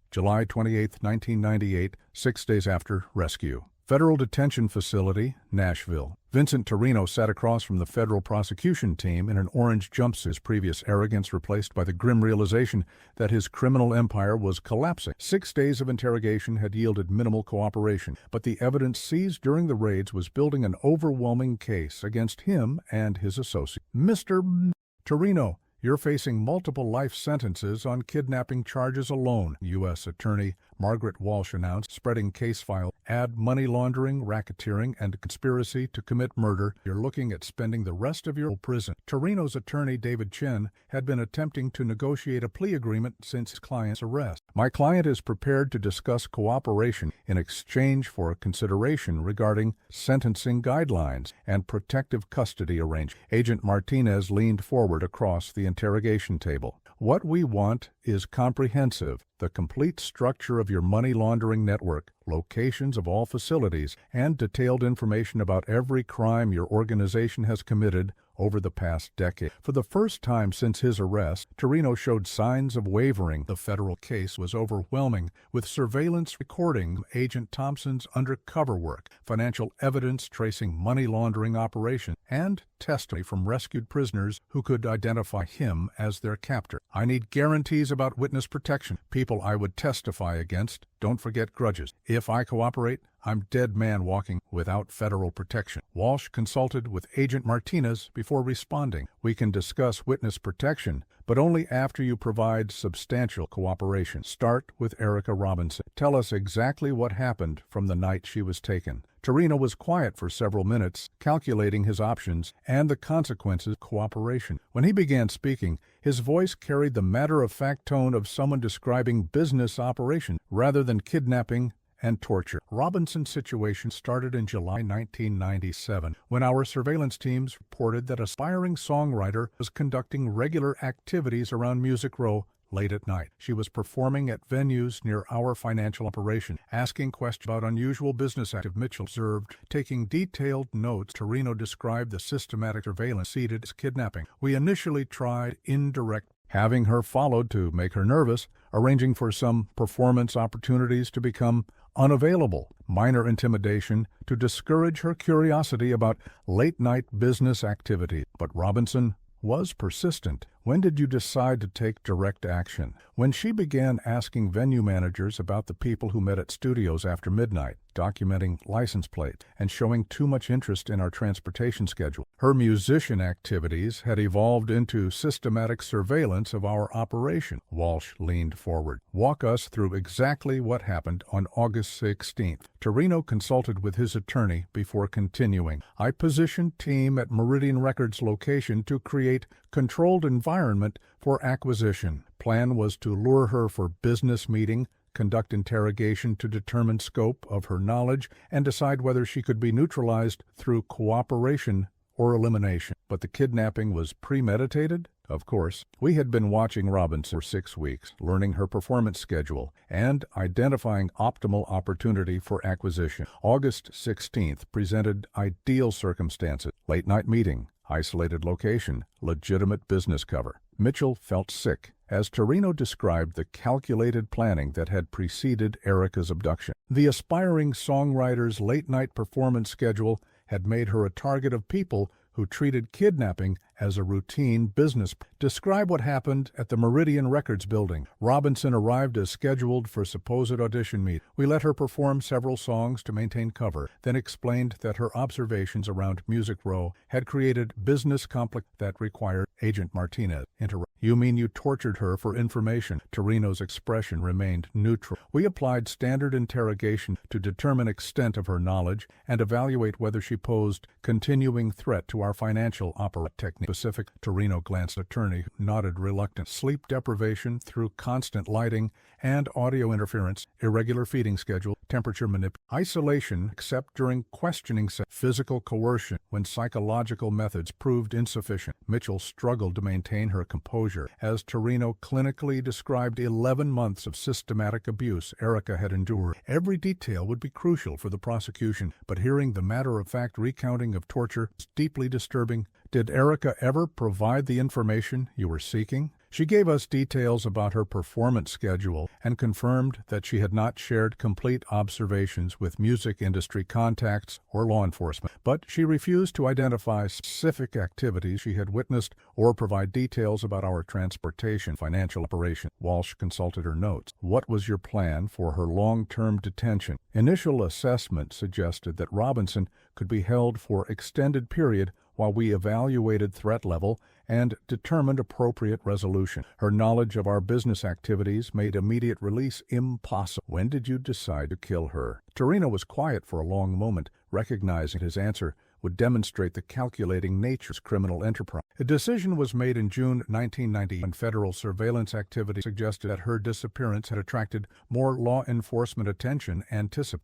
July 28, 1998, 6 days after rescue. Federal Detention Facility, Nashville. Vincent Torino sat across from the federal prosecution team in an orange jumpsuit, his previous arrogance replaced by the grim realization that his criminal empire was collapsing. 6 days of interrogation had yielded minimal cooperation, but the evidence seized during the raids was building an overwhelming case against him and his associates. Mr. Torino, you're facing multiple life sentences on kidnapping charges alone, U.S. Attorney Margaret Walsh announced, spreading case files. Add money laundering, racketeering, and conspiracy to commit murder. You're looking at spending the rest of your prison. Torino's attorney, David Chen, had been attempting to negotiate a plea agreement since his client's arrest. My client is prepared to discuss cooperation in exchange for consideration regarding sentencing guidelines and protective custody arrangements. Agent Martinez leaned forward across the interrogation table. What we want is comprehensive, the complete structure of your money laundering network, locations of all facilities, and detailed information about every crime your organization has committed over the past decade. For the first time since his arrest, Torino showed signs of wavering. The federal case was overwhelming, with surveillance recording Agent Thompson's undercover work, financial evidence tracing money laundering operations, and testimony from rescued prisoners who could identify him as their captor. I need guarantees about witness protection, people I would testify against. Don't forget grudges. If I cooperate, I'm dead man walking without federal protection. Walsh consulted with Agent Martinez before responding. We can discuss witness protection, but only after you provide substantial cooperation. Start with Erica Robinson. Tell us exactly what happened from the night she was taken. Torino was quiet for several minutes, calculating his options and the consequences of cooperation. When he began speaking, his voice carried the matter-of-fact tone of someone describing business operations rather than kidnapping and torture. Robinson's situation started in July 1997, when our surveillance teams reported that an aspiring songwriter was conducting regular activities around Music Row late at night. She was performing at venues near our financial operation, asking questions about unusual business activity. Mitchell observed, taking detailed notes. Torino described the systematic surveillance seeded as kidnapping. We initially tried indirect, having her followed to make her nervous, arranging for some performance opportunities to become unavailable, minor intimidation to discourage her curiosity about late-night business activity. But Robinson was persistent. When did you decide to take direct action? When she began asking venue managers about the people who met at studios after midnight, documenting license plates, and showing too much interest in our transportation schedule. Her musician activities had evolved into systematic surveillance of our operation. Walsh leaned forward. Walk us through exactly what happened on August 16th. Torino consulted with his attorney before continuing. I positioned team at Meridian Records location to create controlled environment for acquisition. Plan was to lure her for business meeting, conduct interrogation to determine scope of her knowledge and decide whether she could be neutralized through cooperation or elimination. But the kidnapping was premeditated? Of course. We had been watching Robinson for 6 weeks, learning her performance schedule, and identifying optimal opportunity for acquisition. August 16th presented ideal circumstances. Late-night meeting, isolated location, legitimate business cover. Mitchell felt sick, as Torino described the calculated planning that had preceded Erica's abduction. The aspiring songwriter's late-night performance schedule had made her a target of people who treated kidnapping as a routine business. Describe what happened at the Meridian Records building. Robinson arrived as scheduled for supposed audition meet. We let her perform several songs to maintain cover, then explained that her observations around Music Row had created business conflict that required Agent Martinez interrupt. You mean you tortured her for information? Torino's expression remained neutral. We applied standard interrogation to determine extent of her knowledge and evaluate whether she posed continuing threat to our financial technique. Specific. Torino glanced at attorney, nodded reluctant. Sleep deprivation through constant lighting and audio interference, irregular feeding schedule, temperature manipulation, isolation except during questioning, physical coercion when psychological methods proved insufficient. Mitchell struggled to maintain her composure as Torino clinically described 11 months of systematic abuse Erica had endured. Every detail would be crucial for the prosecution, but hearing the matter-of-fact recounting of torture was deeply disturbing. Did Erica ever provide the information you were seeking? She gave us details about her performance schedule and confirmed that she had not shared complete observations with music industry contacts or law enforcement. But she refused to identify specific activities she had witnessed or provide details about our transportation financial operation. Walsh consulted her notes. What was your plan for her long-term detention? Initial assessment suggested that Robinson could be held for extended period while we evaluated threat level and determined appropriate resolution. Her knowledge of our business activities made immediate release impossible. When did you decide to kill her? Torino was quiet for a long moment, recognizing his answer would demonstrate the calculating nature of criminal enterprise. A decision was made in June 1990 when federal surveillance activity suggested that her disappearance had attracted more law enforcement attention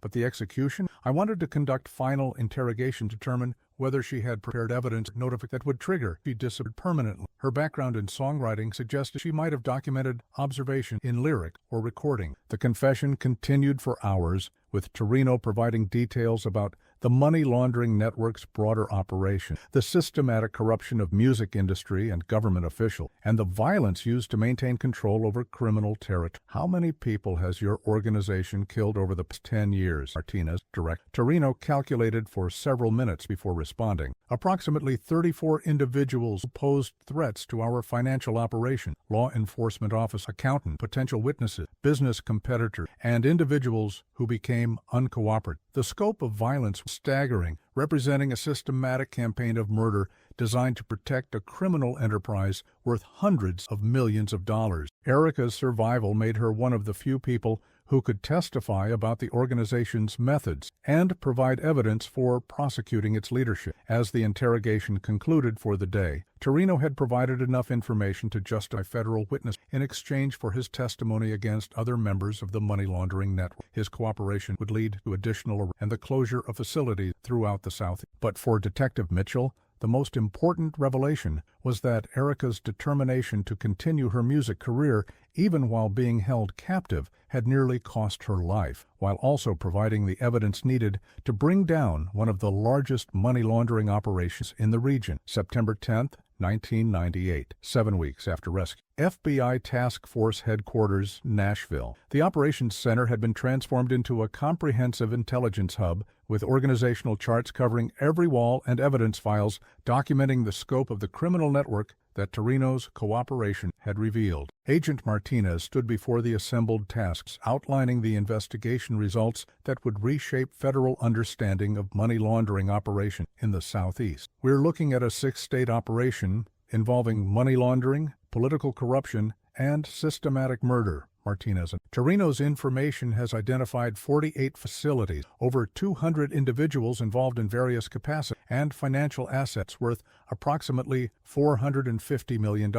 but the execution? I wanted to conduct final interrogation to determine whether she had prepared evidence that would trigger she disappeared permanently. Her background in songwriting suggested she might have documented observation in lyric or recording. The confession continued for hours, with Torino providing details about the money laundering network's broader operation, the systematic corruption of music industry and government officials, and the violence used to maintain control over criminal territory. How many people has your organization killed over the past 10 years? Martinez, direct. Torino calculated for several minutes before responding. Approximately 34 individuals posed threats to our financial operation, law enforcement office, accountant, potential witnesses, business competitors, and individuals who became uncooperative. The scope of violence was staggering, representing a systematic campaign of murder designed to protect a criminal enterprise worth hundreds of millions of dollars. Erica's survival made her one of the few people who could testify about the organization's methods and provide evidence for prosecuting its leadership. As the interrogation concluded for the day, Torino had provided enough information to justify federal witness in exchange for his testimony against other members of the money laundering network. His cooperation would lead to additional arrests and the closure of facilities throughout the South. But for Detective Mitchell, the most important revelation was that Erica's determination to continue her music career, even while being held captive, had nearly cost her life, while also providing the evidence needed to bring down one of the largest money laundering operations in the region. September 10th, 1998, 7 weeks after rescue. FBI Task Force Headquarters, Nashville. The Operations Center had been transformed into a comprehensive intelligence hub with organizational charts covering every wall and evidence files documenting the scope of the criminal network that Torino's cooperation had revealed. Agent Martinez stood before the assembled tasks, outlining the investigation results that would reshape federal understanding of money laundering operation in the Southeast. We're looking at a 6-state operation involving money laundering, political corruption, and systematic murder, Martinez. Torino's information has identified 48 facilities, over 200 individuals involved in various capacities, and financial assets worth approximately $450 million.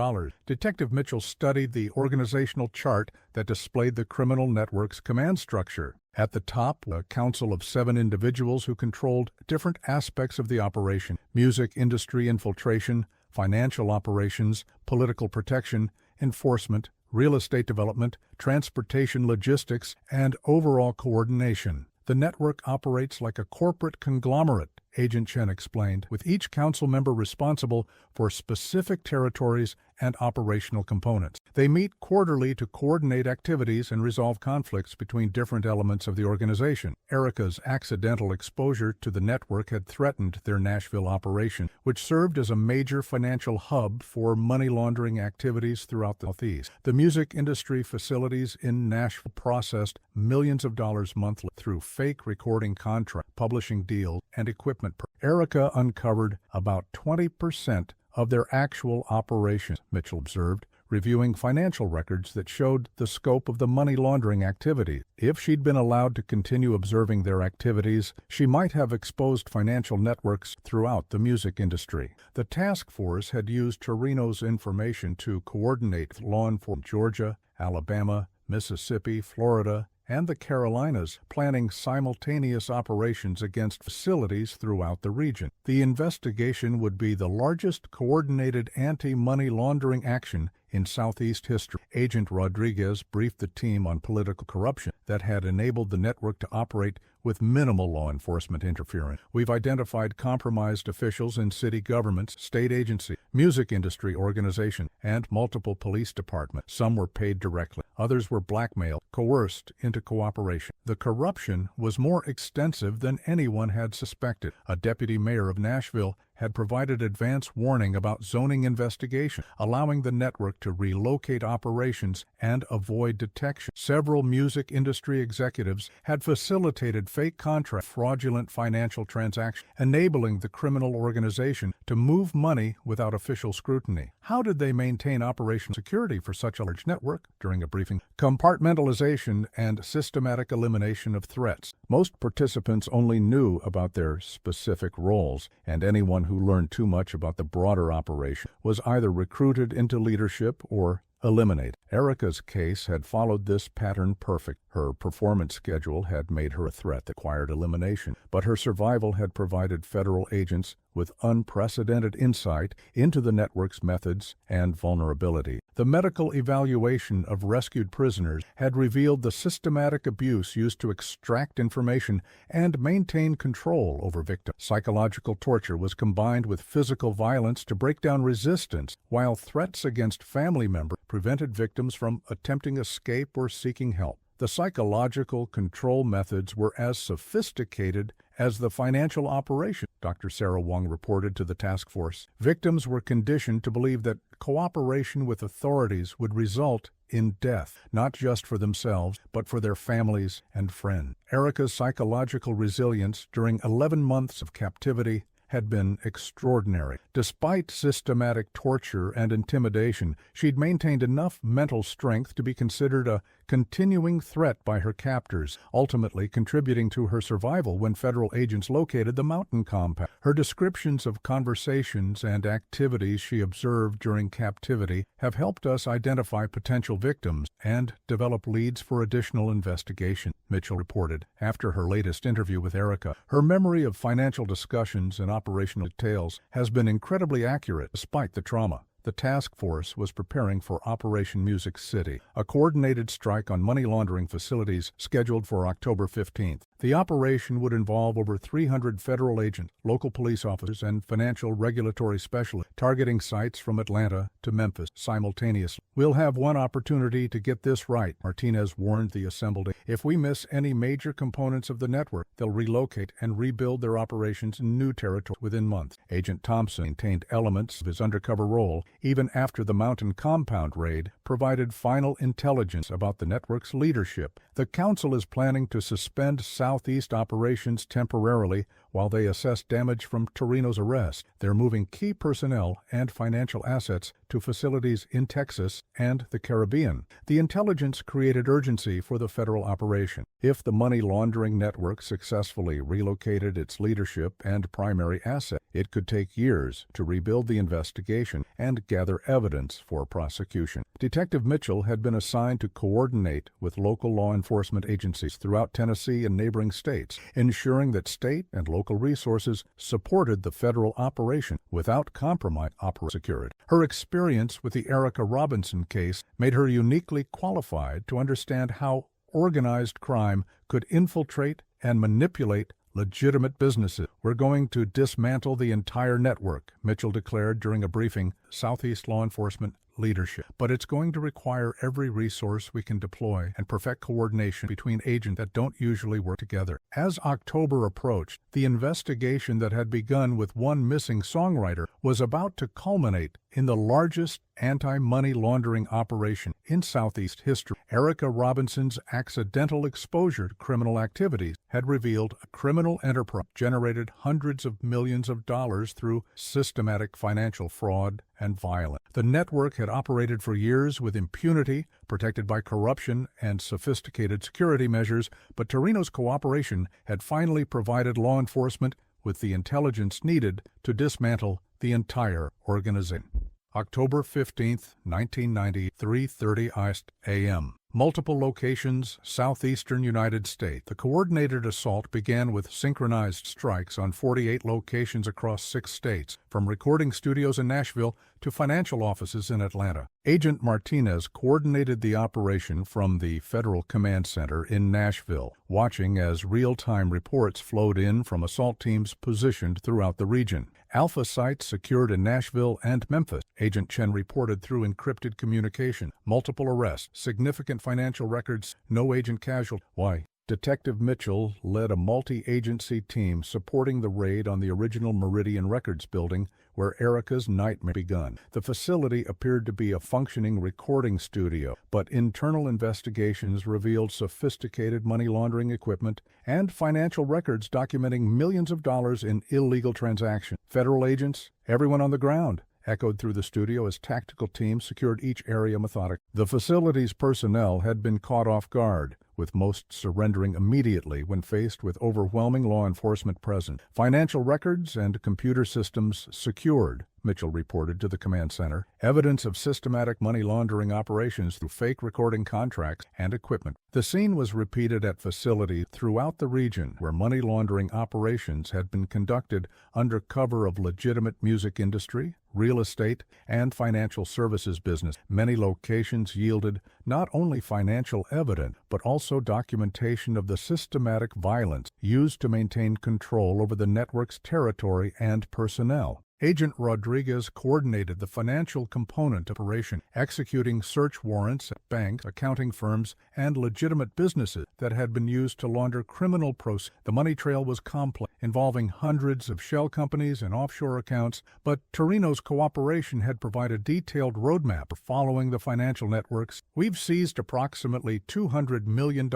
Detective Mitchell studied the organizational chart that displayed the criminal network's command structure. At the top, a council of 7 individuals who controlled different aspects of the operation: music industry infiltration, financial operations, political protection, enforcement, real estate development, transportation logistics, and overall coordination. The network operates like a corporate conglomerate, Agent Chen explained, with each council member responsible for specific territories and operational components. They meet quarterly to coordinate activities and resolve conflicts between different elements of the organization. Erica's accidental exposure to the network had threatened their Nashville operation, which served as a major financial hub for money laundering activities throughout the Southeast. The music industry facilities in Nashville processed millions of dollars monthly through fake recording contracts, publishing deals, and equipment. Erica uncovered about 20% of their actual operations, Mitchell observed, reviewing financial records that showed the scope of the money laundering activity. If she'd been allowed to continue observing their activities, she might have exposed financial networks throughout the music industry. The task force had used Torino's information to coordinate law enforcement in Georgia, Alabama, Mississippi, Florida, and the Carolinas, planning simultaneous operations against facilities throughout the region. The investigation would be the largest coordinated anti-money laundering action in Southeast history. Agent Rodriguez briefed the team on political corruption that had enabled the network to operate with minimal law enforcement interference. We've identified compromised officials in city governments, state agencies, music industry organizations, and multiple police departments. Some were paid directly. Others were blackmailed, coerced into cooperation. The corruption was more extensive than anyone had suspected. A deputy mayor of Nashville had provided advance warning about zoning investigation, allowing the network to relocate operations and avoid detection. Several music industry executives had facilitated fake contracts, fraudulent financial transactions, enabling the criminal organization to move money without official scrutiny. How did they maintain operational security for such a large network? During a briefing, compartmentalization and systematic elimination of threats. Most participants only knew about their specific roles, and anyone who learned too much about the broader operation was either recruited into leadership or eliminated. Erica's case had followed this pattern perfect. Her performance schedule had made her a threat that required elimination, but her survival had provided federal agents with unprecedented insight into the network's methods and vulnerability. The medical evaluation of rescued prisoners had revealed the systematic abuse used to extract information and maintain control over victims. Psychological torture was combined with physical violence to break down resistance, while threats against family members prevented victims from attempting escape or seeking help. The psychological control methods were as sophisticated as the financial operation, Dr. Sarah Wong reported to the task force. Victims were conditioned to believe that cooperation with authorities would result in death, not just for themselves, but for their families and friends. Erica's psychological resilience during 11 months of captivity had been extraordinary. Despite systematic torture and intimidation, she'd maintained enough mental strength to be considered a continuing threat by her captors, ultimately contributing to her survival when federal agents located the mountain compound. Her descriptions of conversations and activities she observed during captivity have helped us identify potential victims and develop leads for additional investigation, Mitchell reported. After her latest interview with Erica, her memory of financial discussions and operational details has been incredibly accurate despite the trauma. The task force was preparing for Operation Music City, a coordinated strike on money laundering facilities scheduled for October 15th. The operation would involve over 300 federal agents, local police officers, and financial regulatory specialists, targeting sites from Atlanta to Memphis simultaneously. We'll have one opportunity to get this right, Martinez warned the assembled. If we miss any major components of the network, they'll relocate and rebuild their operations in new territory within months. Agent Thompson maintained elements of his undercover role even after the mountain compound raid provided final intelligence about the network's leadership. The council is planning to suspend Southeast operations temporarily While they assess damage from Torino's arrest, they're moving key personnel and financial assets to facilities in Texas and the Caribbean. The intelligence created urgency for the federal operation. If the money laundering network successfully relocated its leadership and primary asset, it could take years to rebuild the investigation and gather evidence for prosecution. Detective Mitchell had been assigned to coordinate with local law enforcement agencies throughout Tennessee and neighboring states, ensuring that state and local resources supported the federal operation without compromising operational security. Her experience with the Erica Robinson case made her uniquely qualified to understand how organized crime could infiltrate and manipulate legitimate businesses. We're going to dismantle the entire network, Mitchell declared during a briefing, Southeast law enforcement leadership. But it's going to require every resource we can deploy and perfect coordination between agents that don't usually work together. As October approached, the investigation that had begun with one missing songwriter was about to culminate in the largest anti-money laundering operation in Southeast history. Erica Robinson's accidental exposure to criminal activities had revealed a criminal enterprise generated hundreds of millions of dollars through systematic financial fraud and violence. The network had operated for years with impunity, protected by corruption and sophisticated security measures, but Torino's cooperation had finally provided law enforcement with the intelligence needed to dismantle the entire organization. October 15, 1990, 3:30 a.m. Multiple locations, southeastern United States. The coordinated assault began with synchronized strikes on 48 locations across 6 states, from recording studios in Nashville to financial offices in Atlanta. Agent Martinez coordinated the operation from the Federal Command Center in Nashville, watching as real-time reports flowed in from assault teams positioned throughout the region. Alpha sites secured in Nashville and Memphis. Agent Chen reported through encrypted communication, multiple arrests, significant financial records, no agent casualties. Why? Detective Mitchell led a multi-agency team supporting the raid on the original Meridian Records building where Erica's nightmare begun. The facility appeared to be a functioning recording studio, but internal investigations revealed sophisticated money laundering equipment and financial records documenting millions of dollars in illegal transactions. Federal agents, everyone on the ground, echoed through the studio as tactical teams secured each area methodically. The facility's personnel had been caught off guard, with most surrendering immediately when faced with overwhelming law enforcement presence. Financial records and computer systems secured, Mitchell reported to the command center, evidence of systematic money laundering operations through fake recording contracts and equipment. The scene was repeated at facilities throughout the region where money laundering operations had been conducted under cover of legitimate music industry, real estate, and financial services business. Many locations yielded not only financial evidence, but also documentation of the systematic violence used to maintain control over the network's territory and personnel. Agent Rodriguez coordinated the financial component of the operation, executing search warrants at banks, accounting firms, and legitimate businesses that had been used to launder criminal proceeds. The money trail was complex, involving hundreds of shell companies and offshore accounts, but Torino's cooperation had provided a detailed roadmap for following the financial networks. We've seized approximately $200 million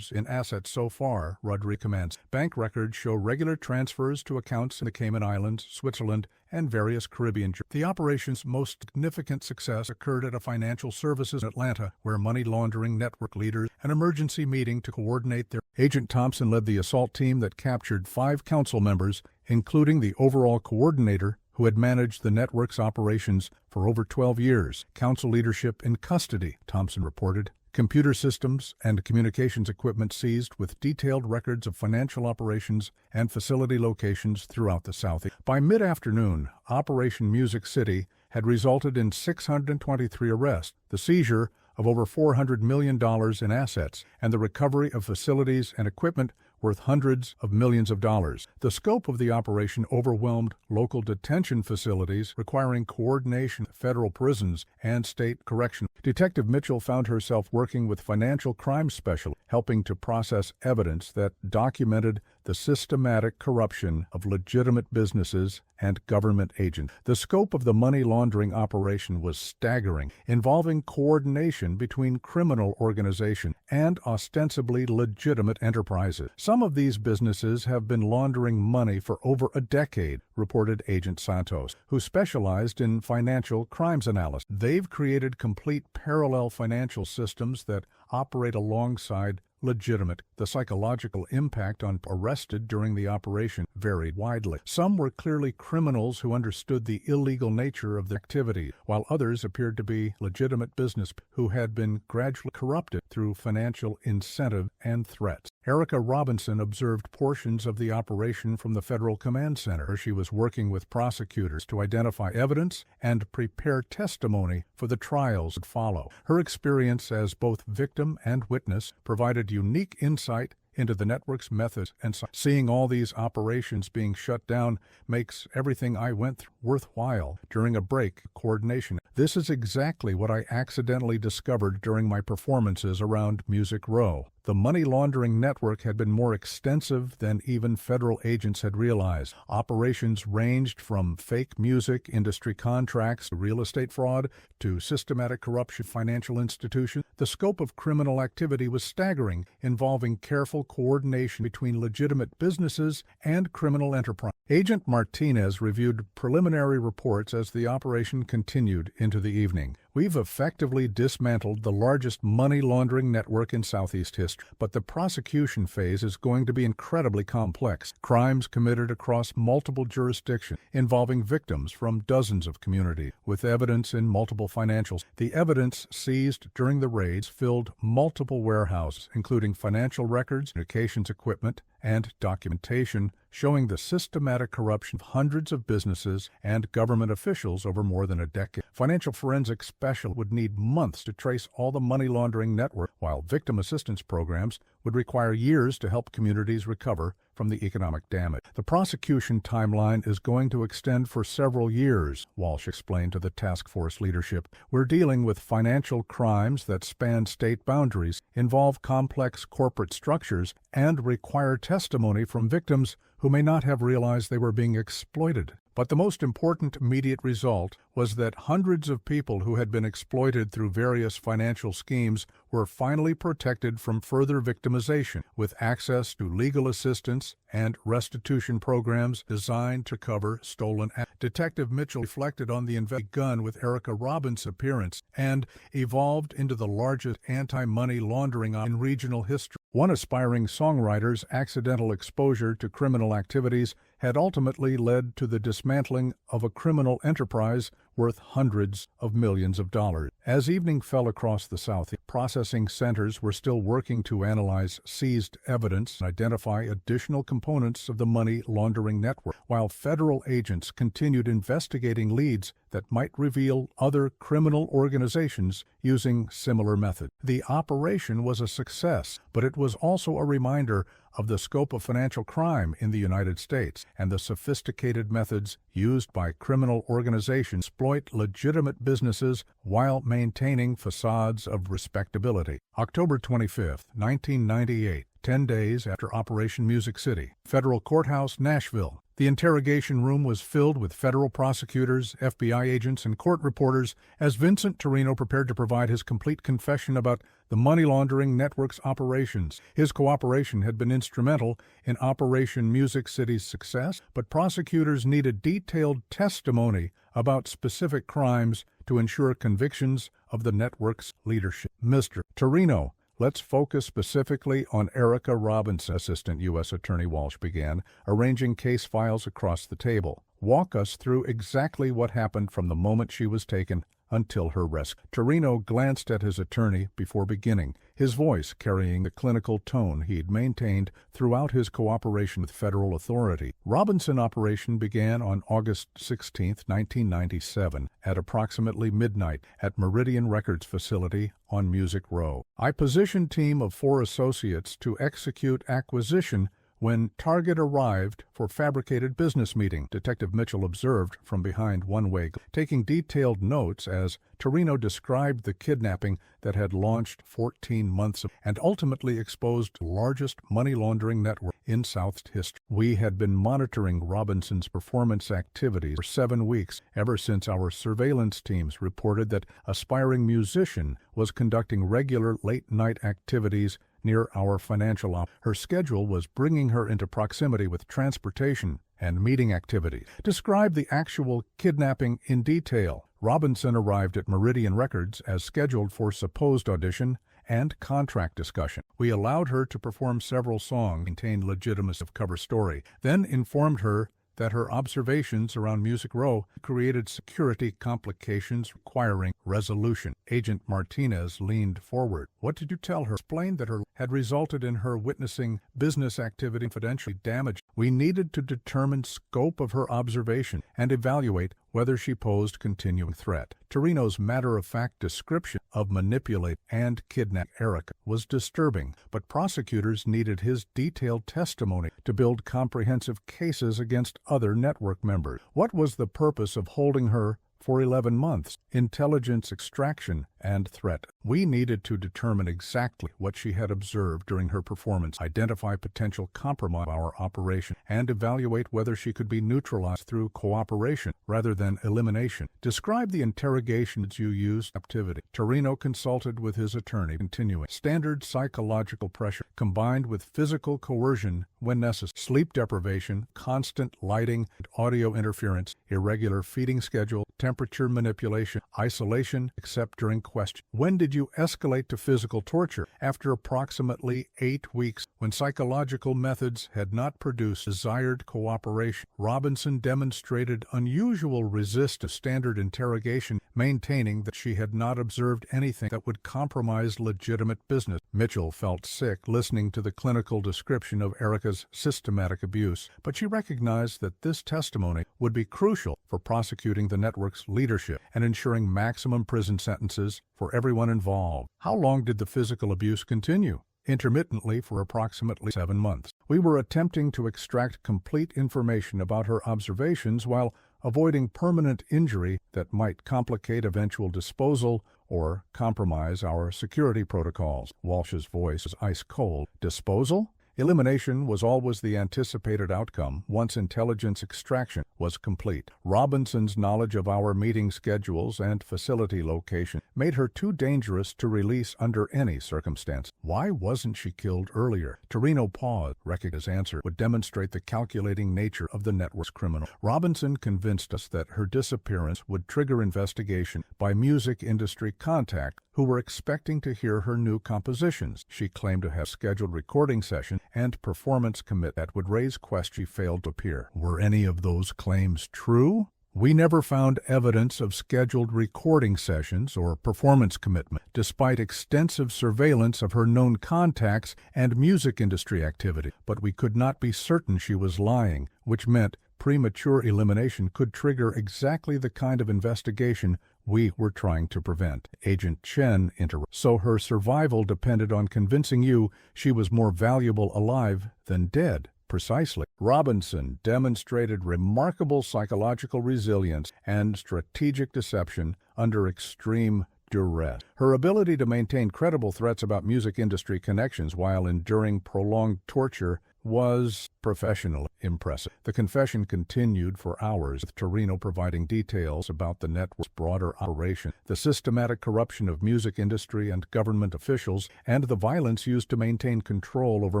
in assets so far, Rodriguez commands. Bank records show regular transfers to accounts in the Cayman Islands, Switzerland, and various Caribbean. The operation's most significant success occurred at a financial services in Atlanta, where money laundering network leaders an emergency meeting to coordinate their. Agent Thompson led the assault team that captured 5 council members, including the overall coordinator, who had managed the network's operations for over 12 years. Council leadership in custody, Thompson reported. Computer systems and communications equipment seized with detailed records of financial operations and facility locations throughout the Southeast. By mid-afternoon, Operation Music City had resulted in 623 arrests, the seizure of over $400 million in assets, and the recovery of facilities and equipment worth hundreds of millions of dollars. The scope of the operation overwhelmed local detention facilities, requiring coordination with federal prisons and state corrections. Detective Mitchell found herself working with financial crime specialists, helping to process evidence that documented the systematic corruption of legitimate businesses and government agents. The scope of the money laundering operation was staggering, involving coordination between criminal organizations and ostensibly legitimate enterprises. Some of these businesses have been laundering money for over a decade, reported Agent Santos, who specialized in financial crimes analysis. They've created complete parallel financial systems that operate alongside legitimate. The psychological impact on arrested during the operation varied widely. Some were clearly criminals who understood the illegal nature of the activity, while others appeared to be legitimate business who had been gradually corrupted through financial incentive and threats. Erica Robinson observed portions of the operation from the Federal Command Center. She was working with prosecutors to identify evidence and prepare testimony for the trials that follow. Her experience as both victim and witness provided unique insight into the network's methods, and seeing all these operations being shut down makes everything I went through worthwhile. During a break, coordination. This is exactly what I accidentally discovered during my performances around Music Row. The money laundering network had been more extensive than even federal agents had realized. Operations ranged from fake music industry contracts to real estate fraud to systematic corruption of financial institutions. The scope of criminal activity was staggering, involving careful coordination between legitimate businesses and criminal enterprise. Agent Martinez reviewed preliminary reports as the operation continued into the evening. We've effectively dismantled the largest money laundering network in Southeast history, but the prosecution phase is going to be incredibly complex. Crimes committed across multiple jurisdictions, involving victims from dozens of communities, with evidence in multiple financials. The evidence seized during the raids filled multiple warehouses, including financial records, communications equipment, and documentation showing the systematic corruption of hundreds of businesses and government officials over more than a decade. Financial forensics specialists would need months to trace all the money laundering network, while victim assistance programs would require years to help communities recover from the economic damage. The prosecution timeline is going to extend for several years, Walsh explained to the task force leadership. We're dealing with financial crimes that span state boundaries, involve complex corporate structures, and require testimony from victims who may not have realized they were being exploited. But the most important immediate result was that hundreds of people who had been exploited through various financial schemes were finally protected from further victimization, with access to legal assistance and restitution programs designed to cover stolen assets. Detective Mitchell reflected on the begun with Erica Robinson's appearance and evolved into the largest anti-money laundering in regional history. One aspiring songwriter's accidental exposure to criminal activities had ultimately led to the dismantling of a criminal enterprise worth hundreds of millions of dollars. As evening fell across the South, processing centers were still working to analyze seized evidence and identify additional components of the money laundering network, while federal agents continued investigating leads that might reveal other criminal organizations using similar methods. The operation was a success, but it was also a reminder of the scope of financial crime in the United States and the sophisticated methods used by criminal organizations to exploit legitimate businesses while maintaining facades of respectability. October 25, 1998, 10 days after Operation Music City, Federal Courthouse, Nashville. The interrogation room was filled with federal prosecutors, FBI agents, and court reporters as Vincent Torino prepared to provide his complete confession about the money laundering network's operations. His cooperation had been instrumental in Operation Music City's success, but prosecutors needed detailed testimony about specific crimes to ensure convictions of the network's leadership. Mr. Torino, let's focus specifically on Erica Robinson, Assistant U.S. Attorney Walsh began, arranging case files across the table. Walk us through exactly what happened from the moment she was taken until her rescue. Torino glanced at his attorney before beginning, his voice carrying the clinical tone he'd maintained throughout his cooperation with federal authority. Robinson operation began on August 16, 1997, at approximately midnight at Meridian Records facility on Music Row. I positioned team of 4 associates to execute acquisition when Target arrived for fabricated business meeting, Detective Mitchell observed from behind one-way, taking detailed notes as Torino described the kidnapping that had launched 14 months and ultimately exposed the largest money laundering network in South history. We had been monitoring Robinson's performance activities for 7 weeks, ever since our surveillance teams reported that aspiring musician was conducting regular late-night activities near our financial office. Her schedule was bringing her into proximity with transportation and meeting activities. Describe the actual kidnapping in detail. Robinson arrived at Meridian Records as scheduled for supposed audition and contract discussion. We allowed her to perform several songs, maintained legitimacy of cover story, then informed her that her observations around Music Row created security complications requiring resolution. Agent Martinez leaned forward. What did you tell her? Explained that her had resulted in her witnessing business activity confidentially damaged. We needed to determine scope of her observation and evaluate whether she posed continuing threat. Torino's matter-of-fact description of manipulate and kidnap Erica was disturbing, but prosecutors needed his detailed testimony to build comprehensive cases against other network members. What was the purpose of holding her for 11 months? Intelligence extraction and threat. We needed to determine exactly what she had observed during her performance, identify potential compromise of our operation, and evaluate whether she could be neutralized through cooperation rather than elimination. Describe the interrogations you used. Activity. Torino consulted with his attorney, continuing. Standard psychological pressure combined with physical coercion when necessary. Sleep deprivation, constant lighting, audio interference, irregular feeding schedule, temperature manipulation, isolation except during question. When did you escalate to physical torture? After approximately 8 weeks, when psychological methods had not produced desired cooperation. Robinson demonstrated unusual resistance to standard interrogation, maintaining that she had not observed anything that would compromise legitimate business. Mitchell felt sick listening to the clinical description of Erica's systematic abuse, but she recognized that this testimony would be crucial for prosecuting the network's leadership and ensuring maximum prison sentences for everyone involved. How long did the physical abuse continue? Intermittently for approximately 7 months. We were attempting to extract complete information about her observations while avoiding permanent injury that might complicate eventual disposal or compromise our security protocols. Walsh's voice was ice cold. Disposal? Elimination was always the anticipated outcome once intelligence extraction was complete. Robinson's knowledge of our meeting schedules and facility location made her too dangerous to release under any circumstance. Why wasn't she killed earlier? Torino paused, recognizing his answer would demonstrate the calculating nature of the network's criminal. Robinson convinced us that her disappearance would trigger investigation by music industry contacts who were expecting to hear her new compositions. She claimed to have scheduled recording session and performance commit that would raise questions. She failed to appear. Were any of those claims true? We never found evidence of scheduled recording sessions or performance commitment, despite extensive surveillance of her known contacts and music industry activity. But we could not be certain she was lying, which meant premature elimination could trigger exactly the kind of investigation we were trying to prevent. Agent Chen interrupted. So her survival depended on convincing you she was more valuable alive than dead. Precisely. Robinson demonstrated remarkable psychological resilience and strategic deception under extreme duress. Her ability to maintain credible threats about music industry connections while enduring prolonged torture was professionally impressive. The confession continued for hours, with Torino providing details about the network's broader operation, the systematic corruption of music industry and government officials, and the violence used to maintain control over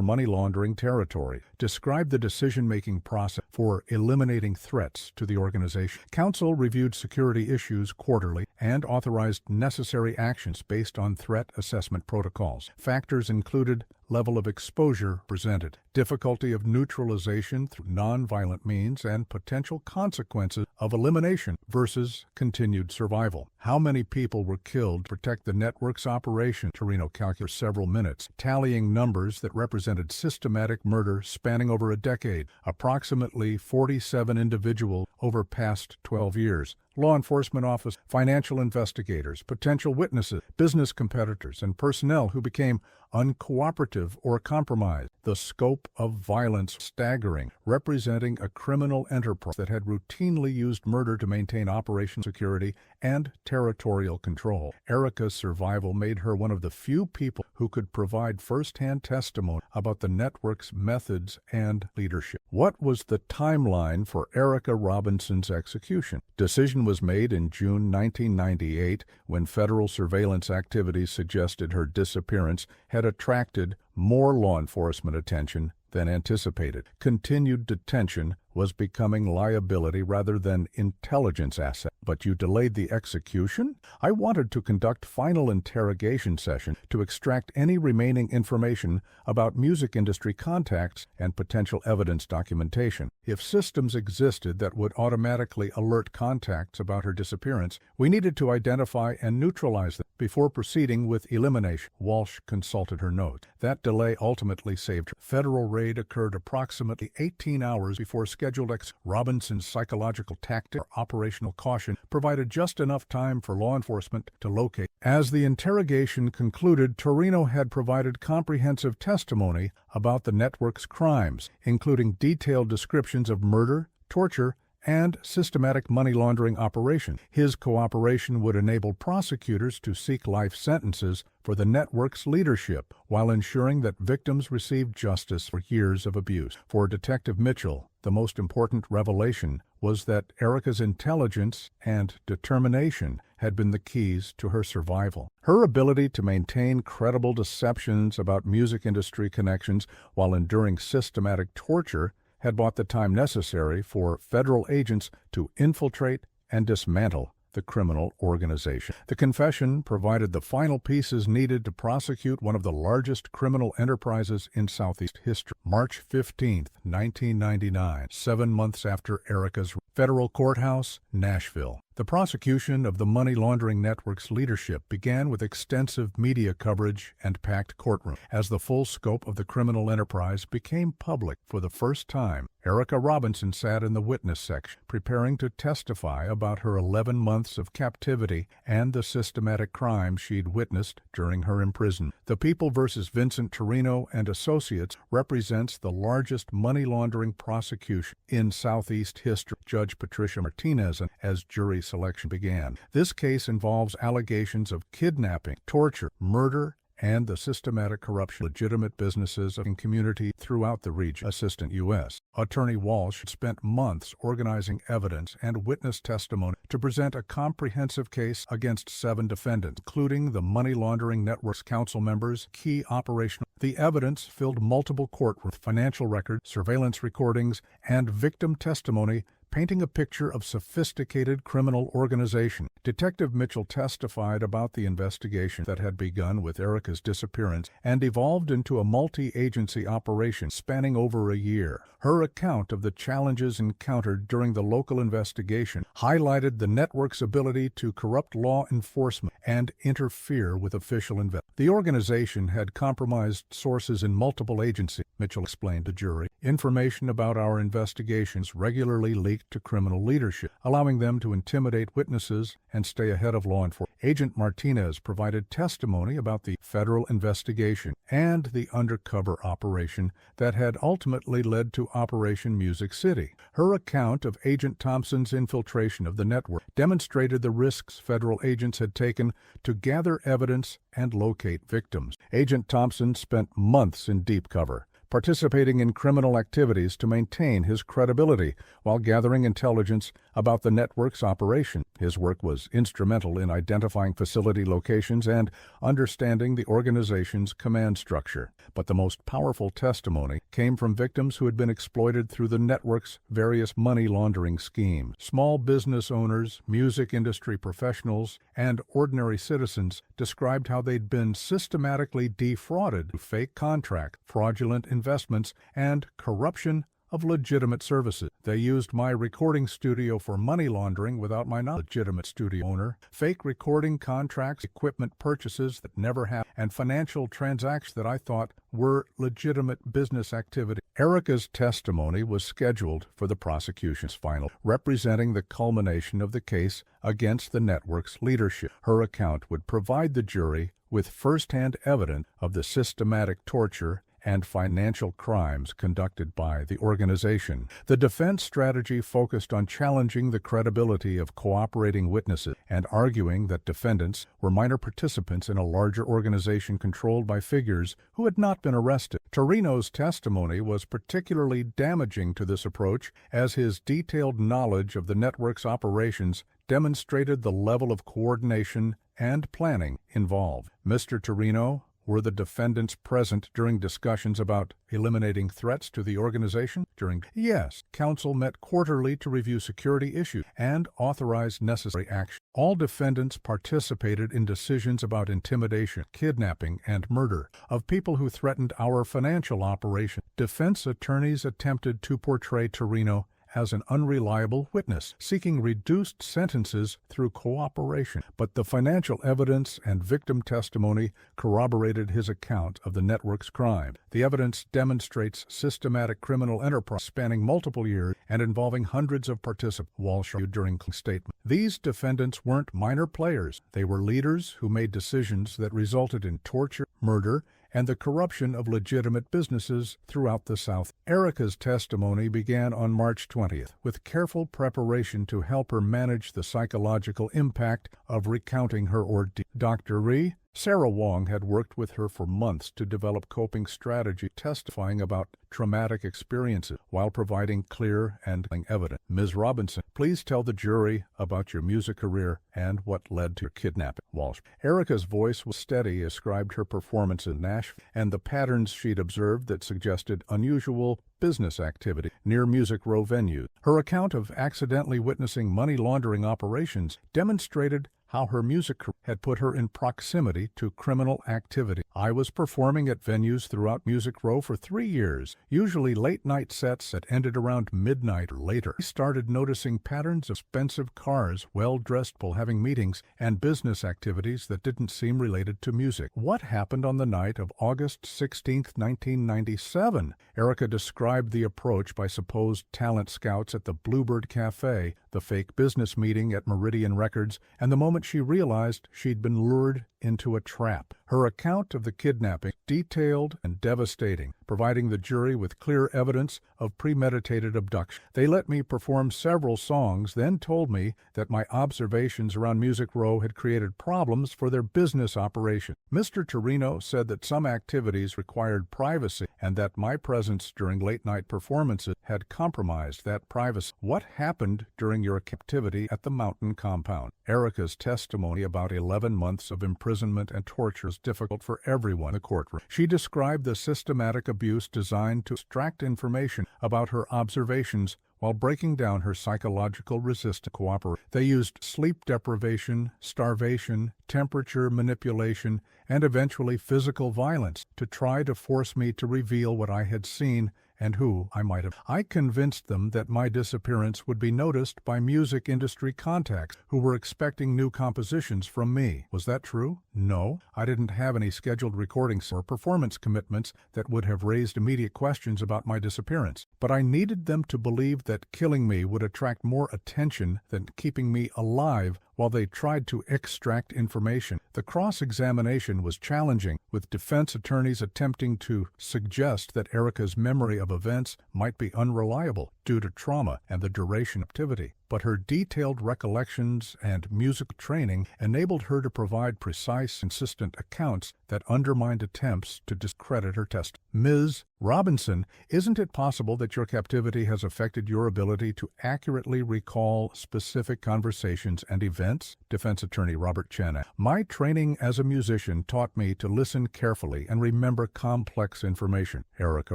money laundering territory. Described the decision-making process for eliminating threats to the organization. Council reviewed security issues quarterly and authorized necessary actions based on threat assessment protocols. Factors included level of exposure presented, difficulty of neutralization through nonviolent means, and potential consequences of elimination versus continued survival. How many people were killed to protect the network's operation? Torino calculated for several minutes, tallying numbers that represented systematic murder spanning over a decade, approximately 47 individuals over past 12 years. Law enforcement officers, financial investigators, potential witnesses, business competitors, and personnel who became uncooperative or compromised. The scope of violence staggering, representing a criminal enterprise that had routinely used murder to maintain operational security and territorial control. Erica's survival made her one of the few people who could provide first-hand testimony about the network's methods and leadership. What was the timeline for Erica Robinson's execution? Decision was made in June 1998 when federal surveillance activities suggested her disappearance had attracted more law enforcement attention than anticipated. Continued detention was becoming liability rather than intelligence asset. But you delayed the execution? I wanted to conduct final interrogation session to extract any remaining information about music industry contacts and potential evidence documentation. If systems existed that would automatically alert contacts about her disappearance, we needed to identify and neutralize them before proceeding with elimination. Walsh consulted her notes. That delay ultimately saved her. Federal raid occurred approximately 18 hours before scheduled execution. Robinson's psychological tactic or operational caution provided just enough time for law enforcement to locate. As the interrogation concluded, Torino had provided comprehensive testimony about the network's crimes, including detailed descriptions of murder, torture, and systematic money laundering operation. His cooperation would enable prosecutors to seek life sentences for the network's leadership while ensuring that victims received justice for years of abuse. For Detective Mitchell, the most important revelation was that Erica's intelligence and determination had been the keys to her survival. Her ability to maintain credible deceptions about music industry connections while enduring systematic torture had bought the time necessary for federal agents to infiltrate and dismantle the criminal organization. The confession provided the final pieces needed to prosecute one of the largest criminal enterprises in Southeast history. March 15, 1999, 7 months after Erica's federal courthouse, Nashville. The prosecution of the money laundering network's leadership began with extensive media coverage and packed courtroom. As the full scope of the criminal enterprise became public for the first time, Erica Robinson sat in the witness section, preparing to testify about her 11 months of captivity and the systematic crimes she'd witnessed during her imprisonment. The People v. Vincent Torino and Associates represents the largest money laundering prosecution in Southeast history. Judge Patricia Martinez as jury selection began. This case involves allegations of kidnapping, torture, murder, and the systematic corruption of legitimate businesses and community throughout the region. Assistant U.S. Attorney Walsh spent months organizing evidence and witness testimony to present a comprehensive case against 7 defendants, including the money laundering network's council members, key operational. The evidence filled multiple courtrooms, financial records, surveillance recordings, and victim testimony, painting a picture of sophisticated criminal organization. Detective Mitchell testified about the investigation that had begun with Erica's disappearance and evolved into a multi-agency operation spanning over a year. Her account of the challenges encountered during the local investigation highlighted the network's ability to corrupt law enforcement and interfere with official investigation. The organization had compromised sources in multiple agencies, Mitchell explained to jury. Information about our investigations regularly leaked to criminal leadership, allowing them to intimidate witnesses and stay ahead of law enforcement. Agent Martinez provided testimony about the federal investigation and the undercover operation that had ultimately led to Operation Music City. Her account of Agent Thompson's infiltration of the network demonstrated the risks federal agents had taken to gather evidence and locate victims. Agent Thompson spent months in deep cover, participating in criminal activities to maintain his credibility while gathering intelligence about the network's operation. His work was instrumental in identifying facility locations and understanding the organization's command structure. But the most powerful testimony came from victims who had been exploited through the network's various money laundering schemes. Small business owners, music industry professionals, and ordinary citizens described how they'd been systematically defrauded through fake contracts, fraudulent investments, and corruption of legitimate services. They used my recording studio for money laundering without my knowledge. Legitimate studio owner, fake recording contracts, equipment purchases that never happened, and financial transactions that I thought were legitimate business activity. Erica's testimony was scheduled for the prosecution's final, representing the culmination of the case against the network's leadership. Her account would provide the jury with first-hand evidence of the systematic torture and financial crimes conducted by the organization. The defense strategy focused on challenging the credibility of cooperating witnesses and arguing that defendants were minor participants in a larger organization controlled by figures who had not been arrested. Torino's testimony was particularly damaging to this approach, as his detailed knowledge of the network's operations demonstrated the level of coordination and planning involved. Mr. Torino, were the defendants present during discussions about eliminating threats to the organization? Yes. Counsel met quarterly to review security issues and authorize necessary action. All defendants participated in decisions about intimidation, kidnapping, and murder of people who threatened our financial operation. Defense attorneys attempted to portray Torino as an unreliable witness, seeking reduced sentences through cooperation. But the financial evidence and victim testimony corroborated his account of the network's crime. The evidence demonstrates systematic criminal enterprise spanning multiple years and involving hundreds of participants. Walsh argued during statement. These defendants weren't minor players. They were leaders who made decisions that resulted in torture, murder, and the corruption of legitimate businesses throughout the South. Erica's testimony began on March 20th, with careful preparation to help her manage the psychological impact of recounting her ordeal. Dr. Rhee, Sarah Wong had worked with her for months to develop coping strategy, testifying about traumatic experiences while providing clear and evidence. Ms. Robinson, please tell the jury about your music career and what led to your kidnapping. Walsh. Erica's voice was steady, ascribed her performance in Nashville and the patterns she'd observed that suggested unusual business activity near Music Row venues. Her account of accidentally witnessing money laundering operations demonstrated how her music career had put her in proximity to criminal activity. I was performing at venues throughout Music Row for 3 years, usually late-night sets that ended around midnight or later. I started noticing patterns of expensive cars, well-dressed people having meetings, and business activities that didn't seem related to music. What happened on the night of August 16, 1997? Erica described the approach by supposed talent scouts at the Bluebird Cafe, the fake business meeting at Meridian Records, and the moment she realized she'd been lured into a trap. Her account of the kidnapping, detailed and devastating, providing the jury with clear evidence of premeditated abduction. They let me perform several songs, then told me that my observations around Music Row had created problems for their business operation. Mr. Torino said that some activities required privacy and that my presence during late-night performances had compromised that privacy. What happened during your captivity at the mountain compound? Erica's testimony about 11 months of imprisonment and torture is difficult for everyone in the courtroom. She described the systematic abuse designed to extract information about her observations while breaking down her psychological resistance to cooperate. They used sleep deprivation, starvation, temperature manipulation, and eventually physical violence to try to force me to reveal what I had seen and who I might have. I convinced them that my disappearance would be noticed by music industry contacts who were expecting new compositions from me. Was that true? No. I didn't have any scheduled recordings or performance commitments that would have raised immediate questions about my disappearance. But I needed them to believe that killing me would attract more attention than keeping me alive while they tried to extract information. The cross-examination was challenging, with defense attorneys attempting to suggest that Erica's memory of events might be unreliable due to trauma and the duration of activity. But her detailed recollections and music training enabled her to provide precise, consistent accounts that undermined attempts to discredit her testimony. Ms. Robinson, isn't it possible that your captivity has affected your ability to accurately recall specific conversations and events? Defense attorney Robert Chen. My training as a musician taught me to listen carefully and remember complex information, Erica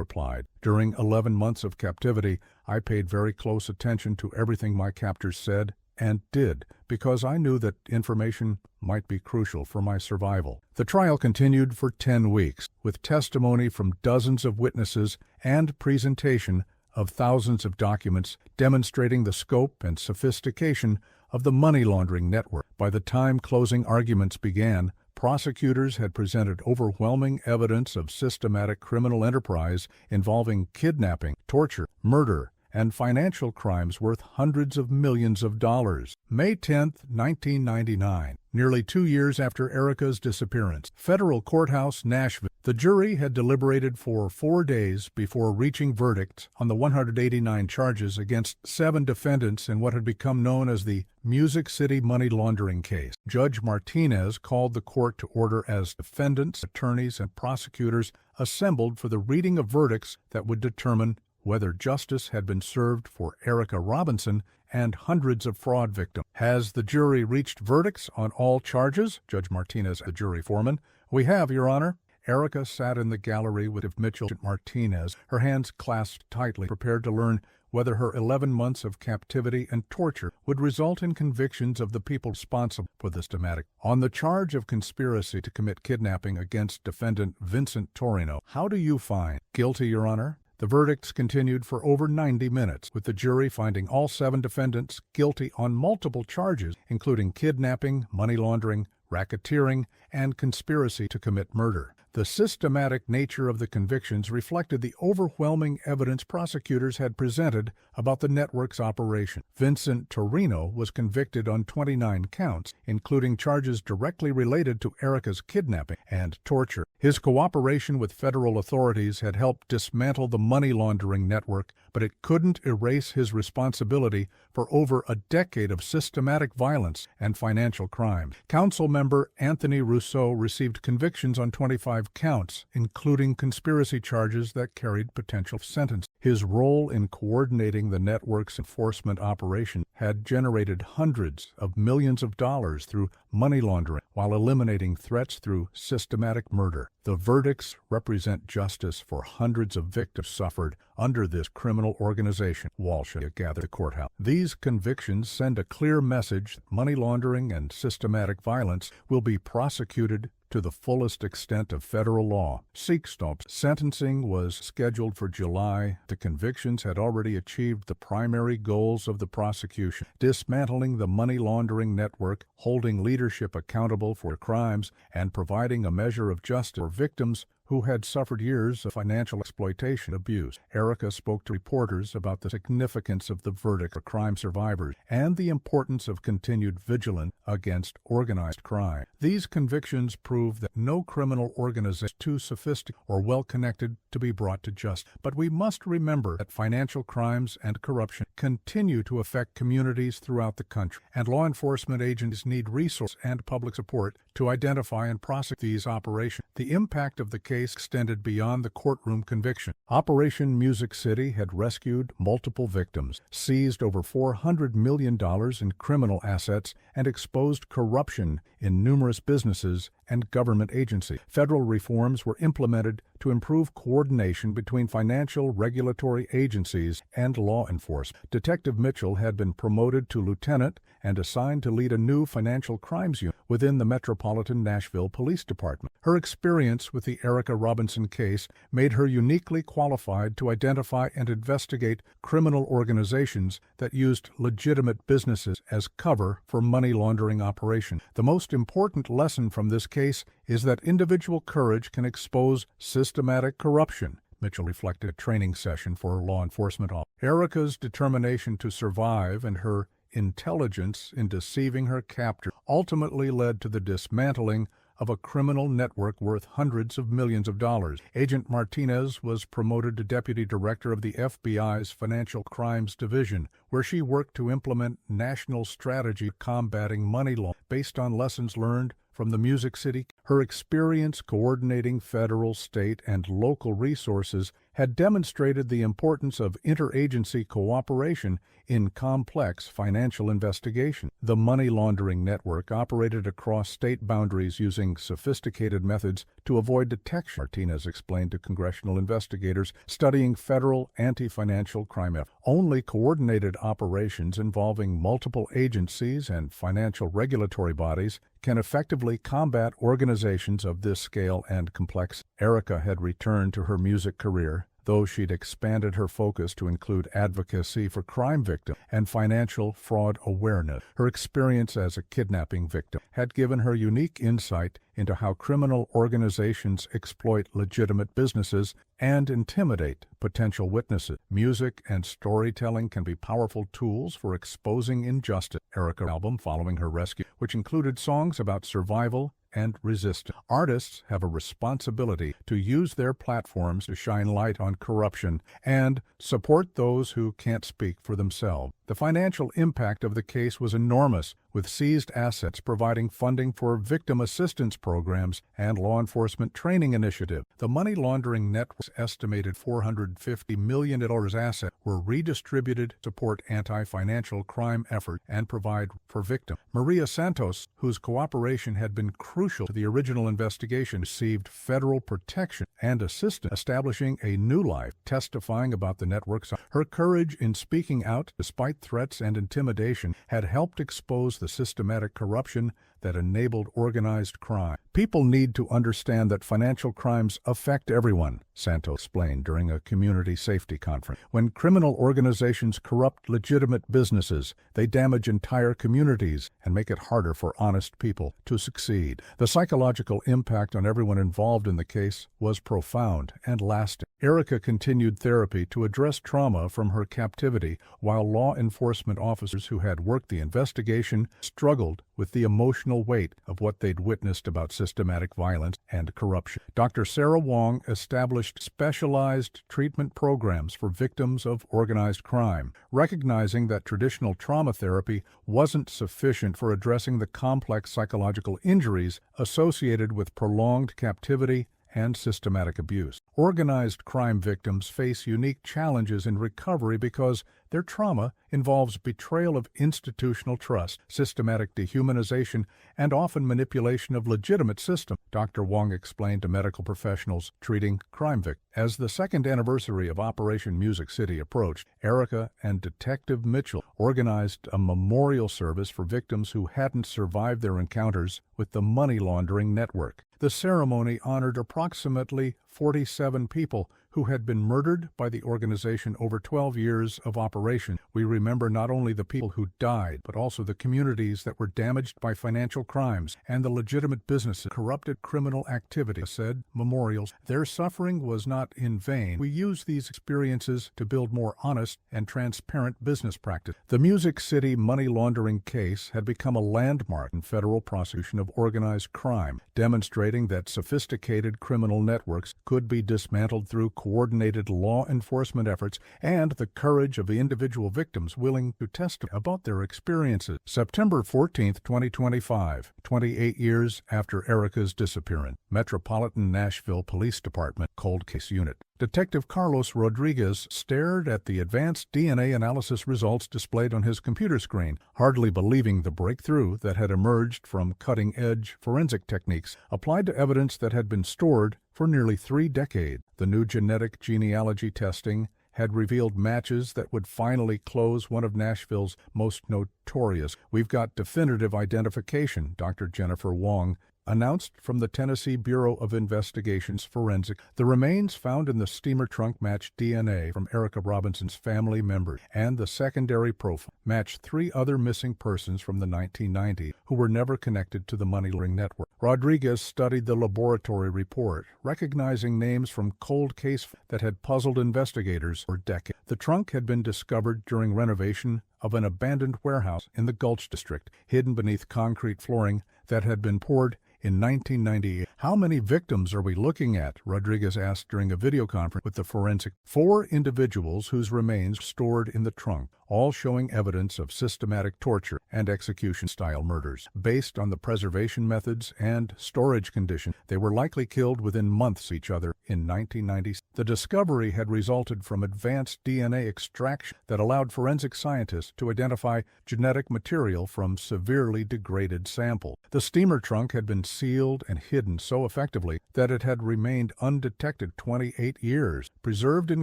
replied. During 11 months of captivity, I paid very close attention to everything my captors said and did, because I knew that information might be crucial for my survival. The trial continued for 10 weeks, with testimony from dozens of witnesses and presentation of thousands of documents demonstrating the scope and sophistication of the money laundering network. By the time closing arguments began, prosecutors had presented overwhelming evidence of systematic criminal enterprise involving kidnapping, torture, murder, and financial crimes worth hundreds of millions of dollars. May 10, 1999, nearly 2 years after Erica's disappearance, Federal Courthouse, Nashville. The jury had deliberated for 4 days before reaching verdicts on the 189 charges against 7 defendants in what had become known as the Music City money laundering case. Judge Martinez called the court to order as defendants, attorneys, and prosecutors assembled for the reading of verdicts that would determine whether justice had been served for Erica Robinson and hundreds of fraud victims. Has the jury reached verdicts on all charges? Judge Martinez, the jury foreman. We have, Your Honor. Erica sat in the gallery with Mitchell Martinez, her hands clasped tightly, prepared to learn whether her 11 months of captivity and torture would result in convictions of the people responsible for this dramatic. On the charge of conspiracy to commit kidnapping against defendant Vincent Torino, how do you find? Guilty, Your Honor. The verdicts continued for over 90 minutes, with the jury finding all 7 defendants guilty on multiple charges, including kidnapping, money laundering, racketeering, and conspiracy to commit murder. The systematic nature of the convictions reflected the overwhelming evidence prosecutors had presented about the network's operation. Vincent Torino was convicted on 29 counts, including charges directly related to Erica's kidnapping and torture. His cooperation with federal authorities had helped dismantle the money laundering network, but it couldn't erase his responsibility for over a decade of systematic violence and financial crime. Council member Anthony Rousseau received convictions on 25 counts, including conspiracy charges that carried potential sentences. His role in coordinating the network's enforcement operation had generated hundreds of millions of dollars through money laundering, while eliminating threats through systematic murder. The verdicts represent justice for hundreds of victims suffered under this criminal organization, Walsh gathered at the courthouse. These convictions send a clear message that money laundering and systematic violence will be prosecuted to the fullest extent of federal law. Sentencing was scheduled for July. The convictions had already achieved the primary goals of the prosecution: dismantling the money laundering network, holding leadership accountable for crimes, and providing a measure of justice for victims who had suffered years of financial exploitation and abuse. Erica spoke to reporters about the significance of the verdict for crime survivors and the importance of continued vigilance against organized crime. These convictions prove that no criminal organization is too sophisticated or well-connected to be brought to justice. But we must remember that financial crimes and corruption continue to affect communities throughout the country, and law enforcement agencies need resources and public support to identify and prosecute these operations. The impact of the case extended beyond the courtroom conviction. Operation Music City had rescued multiple victims, seized over $400 million in criminal assets, and exposed corruption in numerous businesses and government agencies. Federal reforms were implemented to improve coordination between financial regulatory agencies and law enforcement. Detective Mitchell had been promoted to lieutenant and assigned to lead a new financial crimes unit within the Metropolitan Nashville Police Department. Her experience with the Erica Robinson case made her uniquely qualified to identify and investigate criminal organizations that used legitimate businesses as cover for money laundering operations. The most important lesson from this case is that individual courage can expose systematic corruption. Mitchell reflected a training session for law enforcement officers. Erica's determination to survive and her intelligence in deceiving her captor ultimately led to the dismantling of a criminal network worth hundreds of millions of dollars. Agent Martinez was promoted to deputy director of the FBI's Financial Crimes Division, where she worked to implement national strategy combating money laundering based on lessons learned from the Music City. Her experience coordinating federal, state, and local resources had demonstrated the importance of interagency cooperation in complex financial investigation. The money laundering network operated across state boundaries using sophisticated methods to avoid detection, Martinez explained to congressional investigators studying federal anti-financial crime efforts. Only coordinated operations involving multiple agencies and financial regulatory bodies can effectively combat organizations of this scale and complexity. Erica had returned to her music career, though she'd expanded her focus to include advocacy for crime victims and financial fraud awareness. Her experience as a kidnapping victim had given her unique insight into how criminal organizations exploit legitimate businesses and intimidate potential witnesses. Music and storytelling can be powerful tools for exposing injustice. Erica's album following her rescue, which included songs about survival and resistance. Artists have a responsibility to use their platforms to shine light on corruption and support those who can't speak for themselves. The financial impact of the case was enormous, with seized assets providing funding for victim assistance programs and law enforcement training initiatives. The money laundering network's estimated $450 million assets were redistributed to support anti-financial crime efforts and provide for victims. Maria Santos, whose cooperation had been crucial to the original investigation, received federal protection and assistance, establishing a new life, testifying about the network's. Her courage in speaking out, despite threats and intimidation, had helped expose the systematic corruption that enabled organized crime. People need to understand that financial crimes affect everyone, Santos explained during a community safety conference. When criminal organizations corrupt legitimate businesses, they damage entire communities and make it harder for honest people to succeed. The psychological impact on everyone involved in the case was profound and lasting. Erica continued therapy to address trauma from her captivity, while law enforcement officers who had worked the investigation struggled with the emotional weight of what they'd witnessed about systematic violence and corruption. Dr. Sarah Wong established specialized treatment programs for victims of organized crime, recognizing that traditional trauma therapy wasn't sufficient for addressing the complex psychological injuries associated with prolonged captivity and systematic abuse. Organized crime victims face unique challenges in recovery because their trauma involves betrayal of institutional trust, systematic dehumanization, and often manipulation of legitimate systems, Dr. Wong explained to medical professionals treating crime victims. As the second anniversary of Operation Music City approached, Erica and Detective Mitchell organized a memorial service for victims who hadn't survived their encounters with the money laundering network. The ceremony honored approximately 47 people who had been murdered by the organization over 12 years of operation. We remember not only the people who died, but also the communities that were damaged by financial crimes and the legitimate businesses corrupted criminal activity, said memorials. Their suffering was not in vain. We use these experiences to build more honest and transparent business practice. The Music City money laundering case had become a landmark in federal prosecution of organized crime, demonstrating that sophisticated criminal networks could be dismantled through coordinated law enforcement efforts and the courage of the individual victims willing to testify about their experiences. September 14, 2025, 28 years after Erica's disappearance, Metropolitan Nashville Police Department Cold Case Unit. Detective Carlos Rodriguez stared at the advanced DNA analysis results displayed on his computer screen, hardly believing the breakthrough that had emerged from cutting-edge forensic techniques applied to evidence that had been stored for nearly 3 decades. The new genetic genealogy testing had revealed matches that would finally close one of Nashville's most notorious. We've got definitive identification, Dr. Jennifer Wong announced from the Tennessee Bureau of Investigation's forensic. The remains found in the steamer trunk matched DNA from Erica Robinson's family members, and the secondary profile matched 3 other missing persons from the 1990s who were never connected to the money laundering network. Rodriguez studied the laboratory report, recognizing names from cold case that had puzzled investigators for decades. The trunk had been discovered during renovation of an abandoned warehouse in the Gulch District, hidden beneath concrete flooring that had been poured in 1998. How many victims are we looking at? Rodriguez asked during a video conference with the forensic. 4 individuals whose remains stored in the trunk, all showing evidence of systematic torture and execution-style murders. Based on the preservation methods and storage conditions, they were likely killed within months of each other in 1990. The discovery had resulted from advanced DNA extraction that allowed forensic scientists to identify genetic material from severely degraded samples. The steamer trunk had been sealed and hidden so effectively that it had remained undetected 28 years, preserved in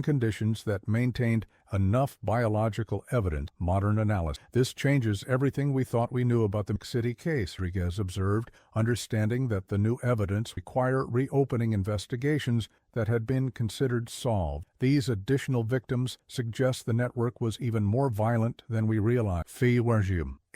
conditions that maintained enough biological evidence. Modern analysis. This changes everything we thought we knew about the City case, Rodriguez observed. understanding that the new evidence require reopening investigations that had been considered solved. These additional victims suggest the network was even more violent than we realized.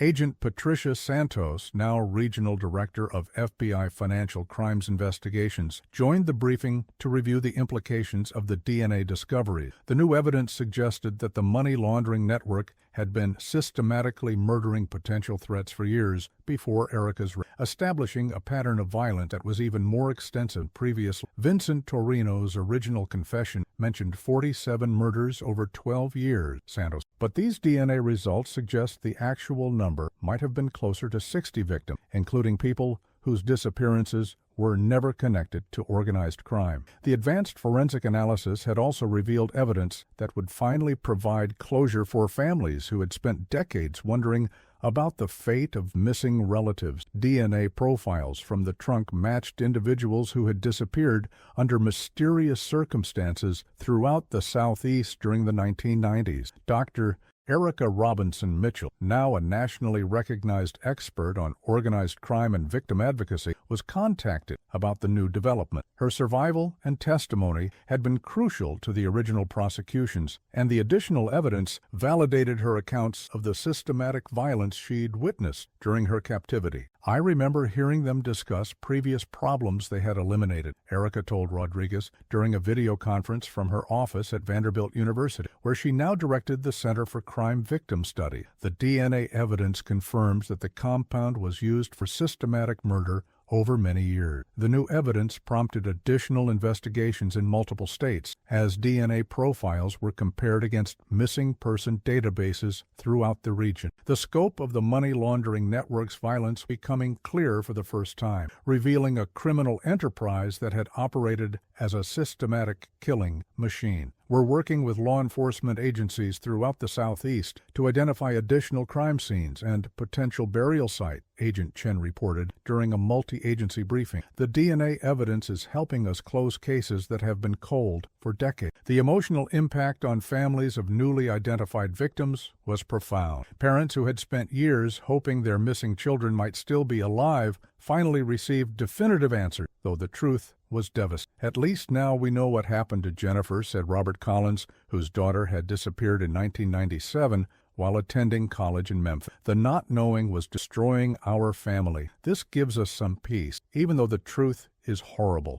Agent Patricia Santos, now Regional Director of FBI Financial Crimes Investigations, joined the briefing to review the implications of the DNA discovery. The new evidence suggested that the money laundering network had been systematically murdering potential threats for years before Erica's establishing a pattern of violence that was even more extensive previously. Vincent Torino's original confession mentioned 47 murders over 12 years, Santos. But these DNA results suggest the actual number might have been closer to 60 victims, including people whose disappearances were never connected to organized crime. The advanced forensic analysis had also revealed evidence that would finally provide closure for families who had spent decades wondering about the fate of missing relatives. DNA profiles from the trunk matched individuals who had disappeared under mysterious circumstances throughout the Southeast during the 1990s. Dr. Erica Robinson Mitchell, now a nationally recognized expert on organized crime and victim advocacy, was contacted about the new development. Her survival and testimony had been crucial to the original prosecutions, and the additional evidence validated her accounts of the systematic violence she'd witnessed during her captivity. "I remember hearing them discuss previous problems they had eliminated," Erica told Rodriguez during a video conference from her office at Vanderbilt University, where she now directed the Center for Crime Victim Study. The DNA evidence confirms that the compound was used for systematic murder over many years. The new evidence prompted additional investigations in multiple states as DNA profiles were compared against missing person databases throughout the region. The scope of the money laundering network's violence becoming clear for the first time, revealing a criminal enterprise that had operated as a systematic killing machine. "We're working with law enforcement agencies throughout the Southeast to identify additional crime scenes and potential burial sites," Agent Chen reported during a multi-agency briefing. "The DNA evidence is helping us close cases that have been cold for decades." The emotional impact on families of newly identified victims was profound. Parents who had spent years hoping their missing children might still be alive finally received definitive answers, though the truth was devastating. "At least now we know what happened to Jennifer," said Robert Collins, whose daughter had disappeared in 1997 while attending college in Memphis. "The not knowing was destroying our family. This gives us some peace, even though the truth is horrible."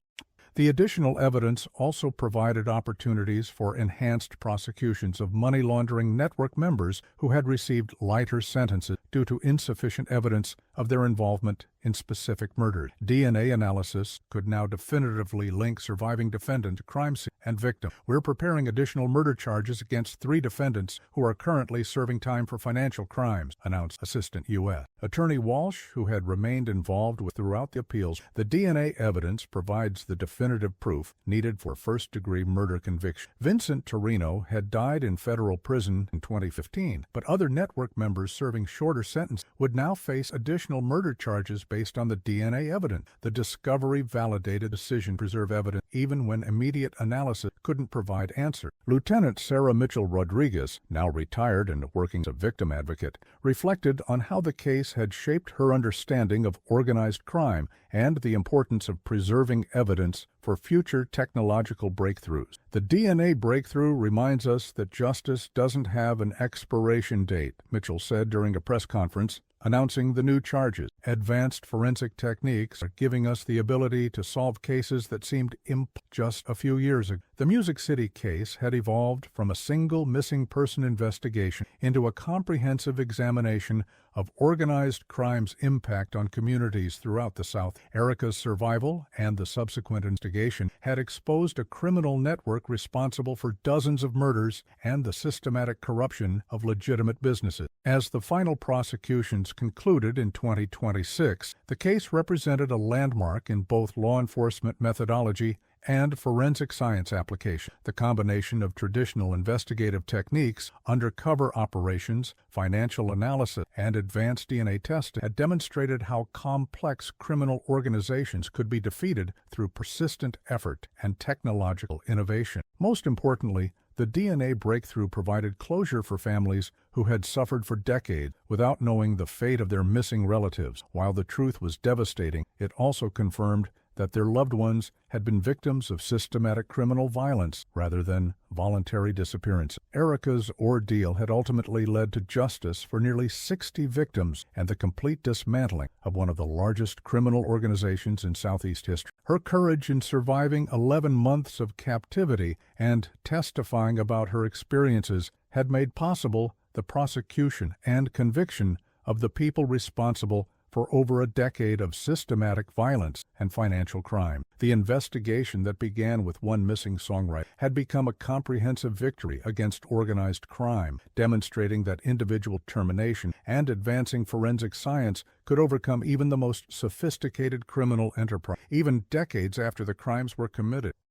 The additional evidence also provided opportunities for enhanced prosecutions of money laundering network members who had received lighter sentences due to insufficient evidence of their involvement in specific murders. DNA analysis could now definitively link surviving defendant to crime scene and victim. "We're preparing additional murder charges against 3 defendants who are currently serving time for financial crimes," announced Assistant U.S. Attorney Walsh, who had remained involved throughout the appeals. "The DNA evidence provides the definitive proof needed for first-degree murder conviction." Vincent Torino had died in federal prison in 2015, but other network members serving shorter sentences would now face additional murder charges based on the DNA evidence. The discovery validated the decision to preserve evidence even when immediate analysis couldn't provide answers. Lieutenant Sarah Mitchell Rodriguez, now retired and working as a victim advocate, reflected on how the case had shaped her understanding of organized crime and the importance of preserving evidence for future technological breakthroughs. "The DNA breakthrough reminds us that justice doesn't have an expiration date," Mitchell said during a press conference announcing the new charges. "Advanced forensic techniques are giving us the ability to solve cases that seemed just a few years ago." The Music City case had evolved from a single missing person investigation into a comprehensive examination of organized crime's impact on communities throughout the South. Erica's survival and the subsequent investigation had exposed a criminal network responsible for dozens of murders and the systematic corruption of legitimate businesses. As the final prosecutions concluded in 2026, the case represented a landmark in both law enforcement methodology and forensic science application. The combination of traditional investigative techniques, undercover operations, financial analysis, and advanced DNA testing had demonstrated how complex criminal organizations could be defeated through persistent effort and technological innovation. Most importantly, The DNA breakthrough provided closure for families who had suffered for decades without knowing the fate of their missing relatives. While the truth was devastating, it also confirmed that their loved ones had been victims of systematic criminal violence rather than voluntary disappearance. Erica's ordeal had ultimately led to justice for nearly 60 victims and the complete dismantling of one of the largest criminal organizations in Southeast history. Her courage in surviving 11 months of captivity and testifying about her experiences had made possible the prosecution and conviction of the people responsible for over a decade of systematic violence and financial crime. The investigation that began with one missing songwriter had become a comprehensive victory against organized crime, demonstrating that individual determination and advancing forensic science could overcome even the most sophisticated criminal enterprise. Even decades after the crimes were committed,